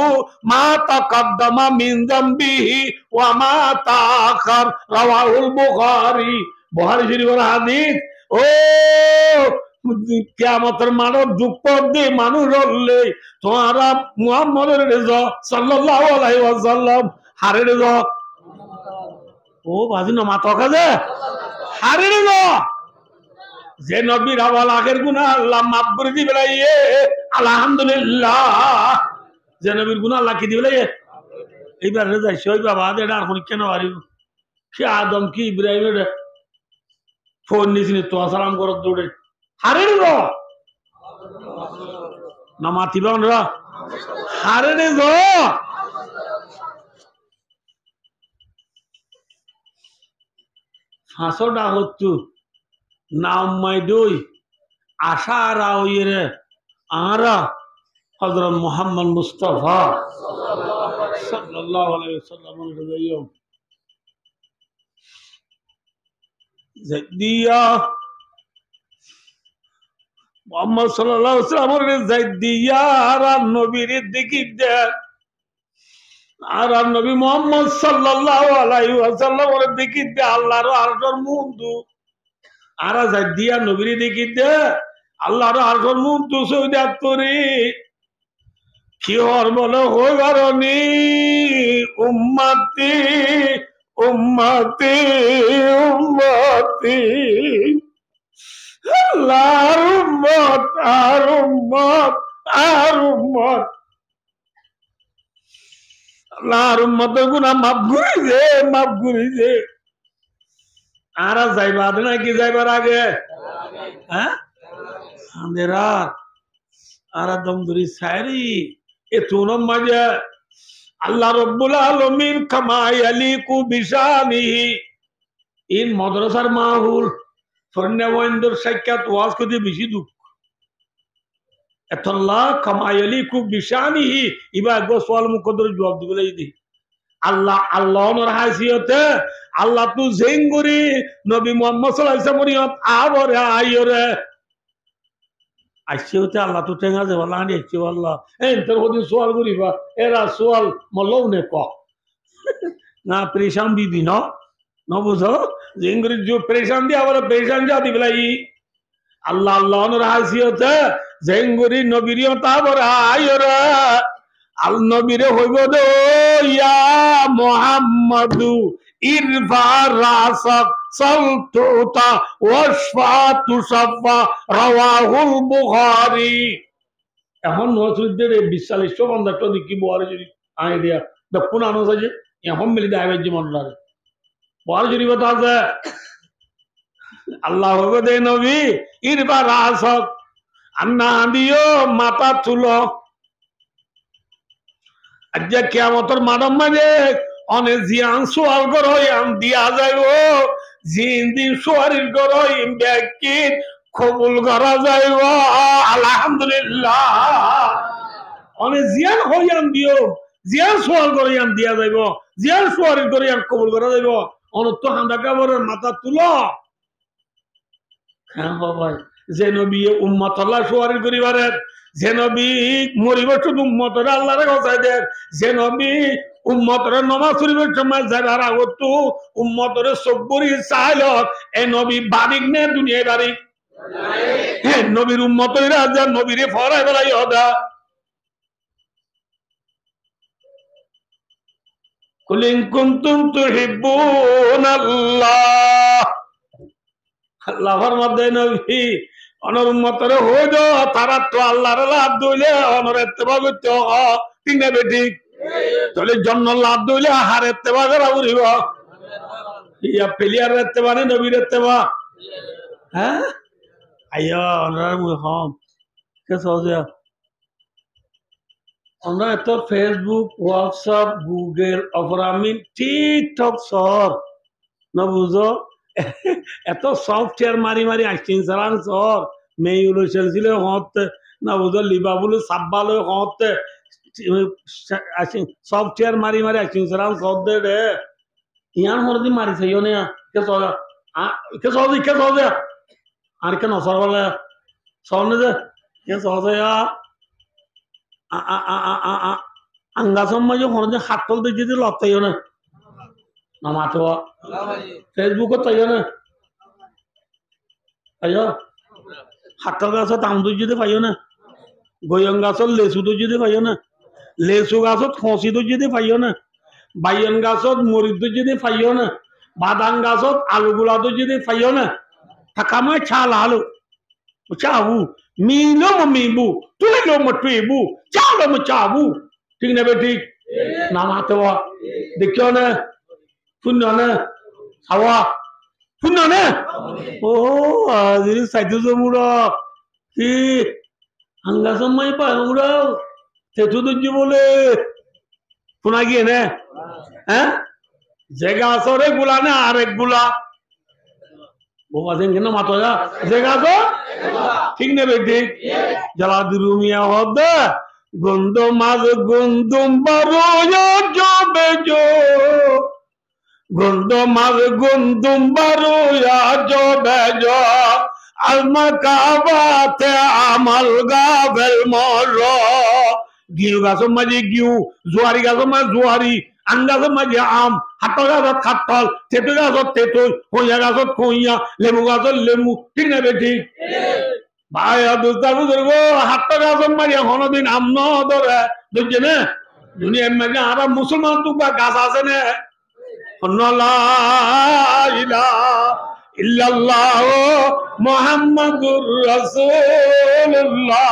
মা তাকাদ্দামা মিন যামবিহি ওয়া মা তাআখার রাওয়াহুল বুখারী বুখারী শরীফের হাদিস ও কিয়ামতের মানব দুঃখ দে মানুষ হলে তোমরা মুহাম্মদের রেজা সাল্লাল্লাহু আলাইহি ওয়াসাল্লাম হারে রেজা ও বাজি না মাথা কাজে হারে রেজা যে নবীর আওয়াল আগের গুনাহ আল্লাহ মাফ করে দিবে লাইয়ে আলহামদুলিল্লাহ যে নবীর গুনাহ আল্লাহ কি দিবে লাইয়ে এইবার রেজা সই বাবা এটা আর কেন পারিব কি আদম কি ইব্রাহিম রে ফোন নিছিনি তো সালাম করত দৌড়ে হারে রেজা না মাতিবা না হারে রেজা ফাঁসোটা হচ্ছু নাম মাই দুই আশা রাউয়ের আরা হযরত মুহাম্মদ মুস্তাফা সাল্লাল্লাহু আলাইহি ওয়াসাল্লাম রজাইয়ম জাদিয়া মুহাম্মদ সাল্লাল্লাহু আলাইহি ওয়াসাল্লাম জাদিয়া আর নবীর দিকিদে আর নবী মুহাম্মদ সাল্লাল্লাহু আলাইহি ওয়াসাল্লামের দেখিতে আল্লাহর আরশের মুন্দু আর জাদিয়া নবীর দেখিতে আল্লাহর আরশের মুন্দু সৌদাত করে কি হর বলো হই বারণী উম্মতি উম্মতি উম্মতি আল্লাহর উম্মত আর উম্মত আর উম্মত আল্লাহর উম্মতের গুনাহ মাফ করি দে আর যাইবা নাকি যাইবার আগে হ্যাঁ আন্দেরা আর দম ধরি সাইরি এ তুনম মাঝে আল্লাহ রব্বুল আলামিন কামা ইয়ালিকু বিশানিহি ইন মাদ্রাসার মাহুল ফরনেওয়াইন্দর সাক্ষাৎ ওয়াজ করতে বেশি দুঃখ এতল্লাহ কামা ইয়ালিকু বিশানিহি ইবা গো সওয়াল মুকদ্দর জবাব দিবলাই দি আল্লাহ আল্লাহর হাসিয়তে আল্লাহ তু জেঙ্গুরি নবী মুহাম্মদ সাল্লাল্লাহু আলাইহি ওয়াসাল্লাম আবরে আইরে আইছে হতে আল্লাহ তো টেঙ্গা যে বলা আনি আইছে আল্লাহ এই তোর হদি সওয়াল করিবা এরা সওয়াল মলৌনে ক না পরেশান বিবি ন বুঝো জেঙ্গুরি जो परेशान দি আবার পরেশান যা দিবলাই আল্লাহ আল্লাহর হাসিয়তে জেঙ্গুরি নবীরিয়ত আবরে আইরে আল নবীরে হইব দো ইয়া মুহাম্মাদু ইরফা রাসাক সালতুতা ওয়াশফা তুশফা রাওয়াহুল বুখারী এখন নসরুদ্দের 42 বন্ধটা দেখি বুখারী শরীফ আই দিয়া দপুন আনো সাজে এখন মিলি দাইবে জীবন লাগে বুখারী শরীফ আছে আল্লাহ হইব দে নবী ইরফা রাসাক আন্না দিও মাথা তুলো আজ্জা কিয়ামতের মাঠের মাঝে অনেক জিয়ান সোয়াল করো আম দিয়া যাইব জিন দিন সোয়ারির করো ব্যক্তি কবুল করা যাইব আলহামদুলিল্লাহ অনেক জিয়ান হইয়াম দিও জিয়ান সোয়াল করে আম দিয়া যাইব জিয়ান সোয়ারির করে আম কবুল করা যাইব অনত্য হান্দা কাবরের মাথা তুলো হ্যাঁ ভাই যে নবী উম্মত আল্লাহ সোয়ারির করিবারের যে নবী মরিব শুধু উম্মতরে আল্লাহরে গছাই দেন যে নবী উম্মতরে নমাজ পড়িবার সময় যাবার আগত উম্মতরে সব্বরি চাইলত এই নবী বাড়িক নে দুনিয়ায় বাড়িক হ্যাঁ নবীর উম্মতরে রাজা নবীরে ফরাই বেলাই হদা কুলিন কুনতুম তুহিব্বুনাল্লাহ আল্লাহর মধ্যে নবী অনর উম্মতরে হই দো তারা তো আল্লাহর লাভ দইলে অনর ইত্তেবা করতে ঠিক না বেঠিক তাহলে জন্য লাভ দইলে হার ইত্তেবা করা উড়িব ইয়া প্লেয়ার ইত্তেবা নে নবীর ইত্তেবা হ্যাঁ আইয়া অনর হম কে সহজে আমরা এত ফেসবুক হোয়াটসঅ্যাপ গুগল অফরামিন টিকটক সর না বুঝো এত সফটওয়্যার মারি মারি আসছেন সালান সর মেয়ে চলছিল হতে না বুঝো লিবাবুল সাব্বাল হতে সফটওয়্যার মারি মারি আসছেন সালান সর দে রে ইয়ার মরদি মারিছে ইয়ে কে সহজে কে সহজে আর কে নসর বলে সহনে যে কে সহজে আঙ্গাসম মাঝে হনে হাতল দিয়ে যদি লতাইও না নামাতো ফেসবুকত তাইও না আইও হাতল গাছত আমদু যদি পাইও না গয়ং গাছত লেচু তো যদি পাইও না লেচু গাছত খসি তো যদি পাইও না বাইয়ন গাছত মরিচ তো যদি পাইও না বাদাম গাছত আলু গুলা তো যদি পাইও না থাকামায় ছাল আলু চাবু মিলো মিবু তুইলো মটুইবু চালো চাবু ঠিক না বে ঠিক নামাতো দেখিও না শূন্য না হাওয়া শূন্য না ও আজি সাইদু জমুর কি হাঙ্গা সময় পায় উড়া সেতু দুজি বলে শোনা গিয়ে না হ্যাঁ জায়গা আসরে গুলা না আরেক গুলা বোমাছেন কেন মাতো যা জায়গা তো ঠিক নেবে ঠিক জ্বালা দুরুমিয়া হবে গন্ধ মাঝ গন্ধম বারো জবে জো গন্ধ মাঝ গন্ধম বারো জবে জো আলমা কাবাতে আমাল গাবেল মর গিউ গাছের মাঝে গিউ জোয়ারি গাছের মাঝে জোয়ারি আম গাছের মাঝে আম হাতল গাছত খাতল তেঁতুল গাছত তেঁতুল কইয়া গাছত কইয়া লেবু গাছত লেবু ঠিক না বে ঠিক ভাই দুস্তার বুজুর্গ হাতটা গাছন মারিয়া কোনদিন আমন ধরে বুঝছে না দুনিয়ার মাঝে আর মুসলমান তো গাছ আছে না লা ইলাহা ইল্লাল্লাহ মুহাম্মাদুর রাসূলুল্লাহ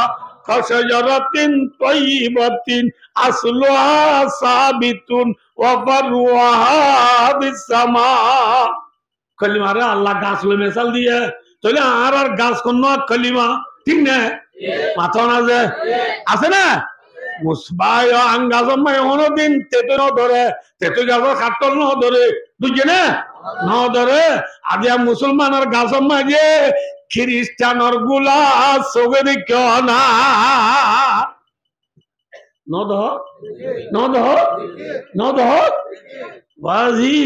কাশাজারাতিন তাইয়িবাতিন আসলুহা সাবিতুন ওয়া ফারউহা বিসসামা কলিমা রে আল্লাহ গাছ লে মিসাল দিয়ে তাহলে আর গাছ কোন কলিমা ঠিক না মাথা না যে আছে না মুসবাই আঙ্গাজম মাই কোনদিন তেতো ন ধরে তেতো গাছ কাটল ন ধরে বুঝছে না ন ধরে আজ মুসলমানের গাছম মাঝে খ্রিস্টানর গুলা চোখে দেখ না ন দহ ন দহ ন দহ বাজি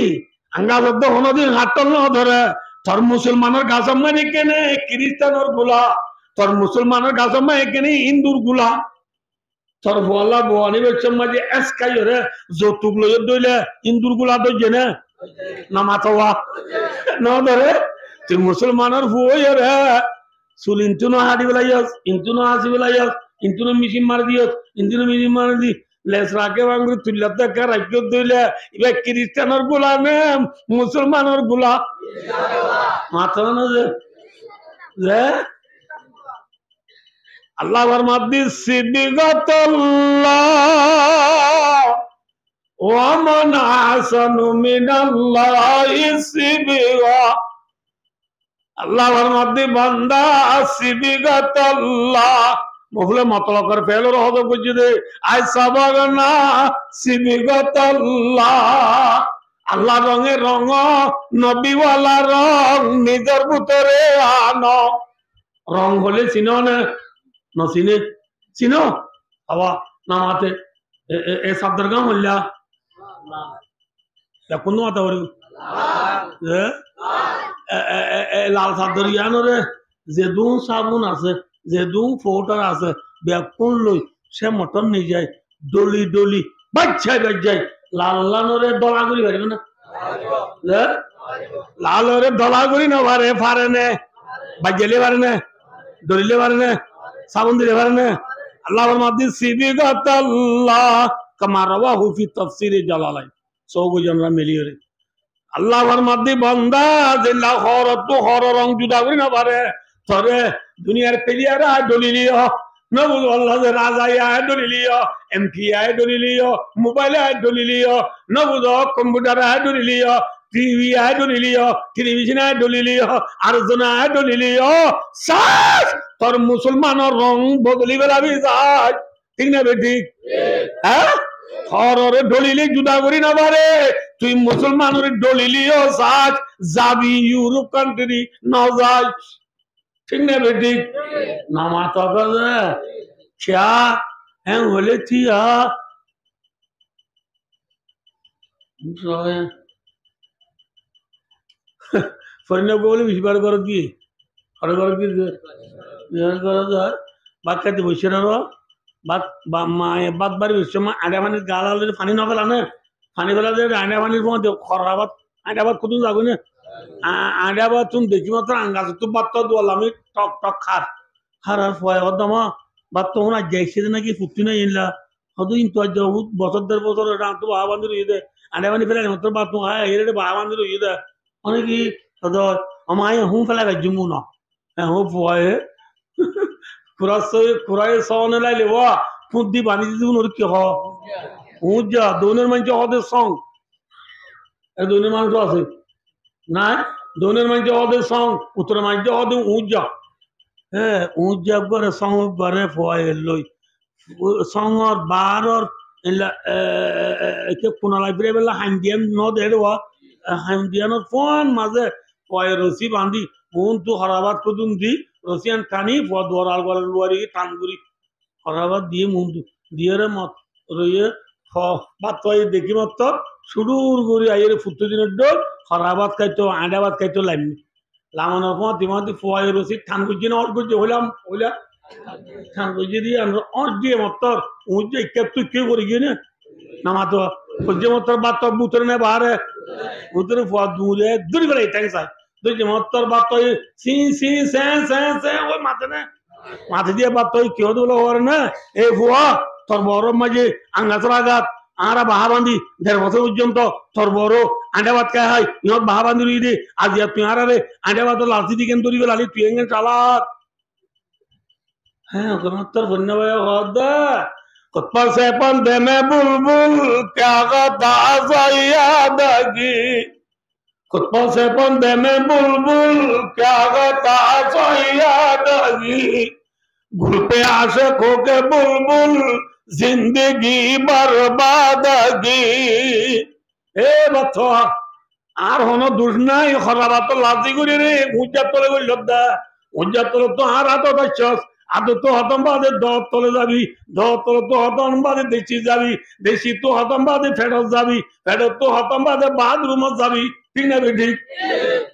আঙ্গাজব কোনদিন কাটল ন ধরে তোর মুসলমানের গাছম মাঝে কেনে খ্রিস্টানর গুলা তোর মুসলমানের গাছম মাঝে কেনে হিন্দুর গুলা তোর বলা বোয়ানি বেচম মাঝে এসকাই রে যৌতুক লইয়ে দইলে ইন্দুর গুলা দইছে না না মাথা ন ধরে তুই মুসলমানের ফুই রে চুল ইন্তুনো হাঁটি বেলাইস ইন্তুনো হাসি বেলাইস ইন্তুনো মিশিন মারি দিয়স ইন্তুনো মিশিন মারি দি লেস রাখে বাঙ্গুরি তুল্লা দেখা রাজ্য দইলে এবার খ্রিস্টানের গুলা নে মুসলমানের গুলা মাথা না যে আল্লাহ ফরমাতি সিবগাতুল্লাহ ওয়া মান আহসানু মিনাল্লাহি সিবগা আল্লাহ ফরমাতি বান্দা সিবগাতুল্লাহ মফলে মতলকর ফেলর হদ বুঝদে আই সাবাগনা সিবগাতুল্লাহ আল্লাহ রঙে রঙ নবীওয়ালা রং নিজের ভিতরে আনো রং হলে চিনো না নসিনে চিনো আবা নামাতে এ শব্দের গাম হল্লা কোন মাতা বলি লাল শব্দের ইয়ানো রে যেদু সাবুন আছে যেদু ফৌটার আছে ব্যাকুন লই সে মটন নিয়ে যায় ডলি ডলি বাচ্চাই বাচ্চাই লাল লালরে দলা করি পারিব না লালরে দলা করি না পারে পারে নে বাজ্যালে পারে না ডলিলে পারে না সাবুন দিলে পারে না আল্লাহর মাদ্দি সিবিগাতাল্লাহ কামা রাওয়াহু ফি তাফসীর জালালাইন সৌগজনরা মিলিয়ে রে আল্লাহর মাদ্দি বান্দা জিল্লা হরত হর রং জুদা করি না পারে তরে দুনিয়ার প্লেয়াররা দলিলিও নবুল আল্লাহ রাজা আয় দলিলিও এমপি আয় দলিলিও মোবাইল আয় দলিলিও নবুল কম্পিউটার আয় দলিলিও টিভি আয় দলিলিও টেলিভিশন আয় দলিলিও আলোচনা আয় দলিলিও সাস তোর মুসলমানের রং বদলি বেলাবি যায় ঠিক না বেঠিক হ্যাঁ হররে দলিলি জুদা করি না পারে তুই মুসলমানের দলিলিও সাজ যাবি ইউরোপ কান্ট্রি না যাই ঠিক না বেঠিক নামা তো क्या हैं बोले थी फरने बोले बीस बार कर दिए हर बार की बात कहते बसে না बात बात बारी बसছে মা আড়া পানি গালালে পানি না ফেলা না পানি ফেলা যে আড়া পানির মধ্যে খরাবাত আড়া বাত কত যাবো না আড়া বাত তুমি দেখি মাত্র আঙ্গাস তো বাত তো দোয়াল আমি টক টক খার হারার ফয় হদমা বাত তো ওনা যাইছে নাকি ফুটি না ইনলা হদু ইনতো বহুত বছর দেড় বছর রাম তো বাবা বান্ধব ইদে আড়া পানি ফেলা মাত্র বাত তো হ্যাঁ এরে বাবা বান্ধব ইদে অনেক হদ আমায় হুম ফেলা গাজমু না হ্যাঁ হো ফয় কুরাই সনে লাইলে ওয়া ফুদ্দি বানি দিদি ওর কি হ উজ্জা দোনের মানুষ হদের সং দোনের মানুষ আছে না দোনের মানুষ হদের সং উত্তর মানুষ হদে উজ্জা হ্যাঁ উজ্জা করে সং করে ফয় লই সঙ্গর বারর কে পুনালাই ফিরে বেলা হাইন্দিয়ান ন দেড় হাইন্দিয়ানোর ফোন মাঝে ফয় রসি বান্ধি ফোন তো হরাবাদ কদুন দি রসিয়ান টানি ফোয়ার আলগার লুয়ারি টানগুড়ি হরাবাদ দিয়ে মুন্ডু দিয়ে রে মত রইয়ে বাত দেখি মত সুদূর গড়ি আইয়ের ফুটতে দিনের ডোল হরাবাদ খাইতো আডাবাদ খাইতো লাইনি লামানোর ফোঁ তিমাতি ফোয়াই রসি ঠান করছি না অট করছি হইলাম হইলা ঠান করছি দিয়ে অট দিয়ে মত্তর উঁচে কেপ তুই কেউ করে গিয়ে না তো হচ্ছে মত্তর বাত বুতরে নে বাহারে বুতরে ফোয়া দূরে দূরি বেলা এই ট্যাংসায় দুই মত্তর বাত সি সি সে ওই মাথে না মাথা দিয়ে বাদ তুই কেউ দিল ওর না এই ভুয়া তোর বড় মাঝে আঙ্গাচরা গাত আরা বাহা বান্ধি 1.5 বছর পর্যন্ত তোর বড় আন্ডা ভাত খায় হয় ইহত বাহা বান্ধি রুই দে আজ তুই আর রে আন্ডা ভাত লালচি দিকেন তৈরি লালি তুই এঙ্গেন চালাক হ্যাঁ ওখানে তোর বন্য ভাই হদা কতপাল সেপন দে মে বুলবুল ক্যা গাতা সাইয়া দাগি কতপাল সেপন দে মে বুলবুল ক্যা গাতা সাইয়া দাগি गुल पे आशिकों के बुलबुल जिंदगी बर्बादगी ए बच्चो আর হনো দুষ নাই খরাবা তো লাজি করি রে উজ্জাত তলে গই লদ্দা উজ্জাত তলে তো আর আতো দাচ্ছস আতো তো হতম বাদে দত তলে যাবি দত তলে তো হতম বাদে দেশি যাবি দেশি তো হতম বাদে ফেরত যাবি ফেরত তো হতম বাদে বাথরুম যাবি ঠিক না ঠিক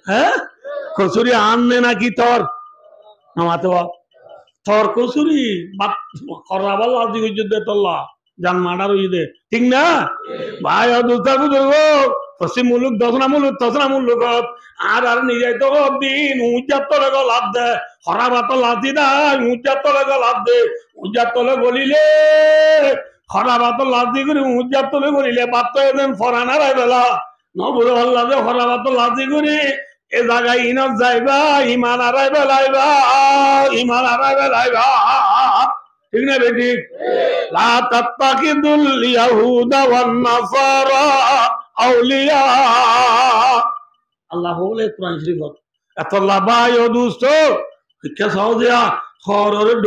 হ্যাঁ কসুরি আননে নাকি তোর নামাতে তোর কসুরি খরাবা লাজি গই তোল্লা জান মাডার হই দে ঠিক না ভাই অদুস্তা বুঝো পশ্চিম মুলুক দশনা মুলুক আর নিজেই তো দিন উজ্জাত তলে লাভ দে খরাবাত লাভ দা উজ্জাত তলে লাভ দে উজ্জাত তলে গলিলে খরাবাত লাভ দি করি উজ্জাত তলে গলিলে বাত তো এদিন ফরানার বেলা নবুল আল্লাহ দে খরাবাত লাভ দি করি এ জায়গায় ইনত যাইবা ইমান আড়াই বেলাইবা ইমান আড়াই বেলাইবা ঠিক না বেটি লা তাত্তাকিদুল ইয়াহুদা ওয়ান নাসারা আউলিয়া আল্লাহ বলে কোরআন শরীফত এত লাভায় দুষ্ট শিক্ষা সহজিয়া খররের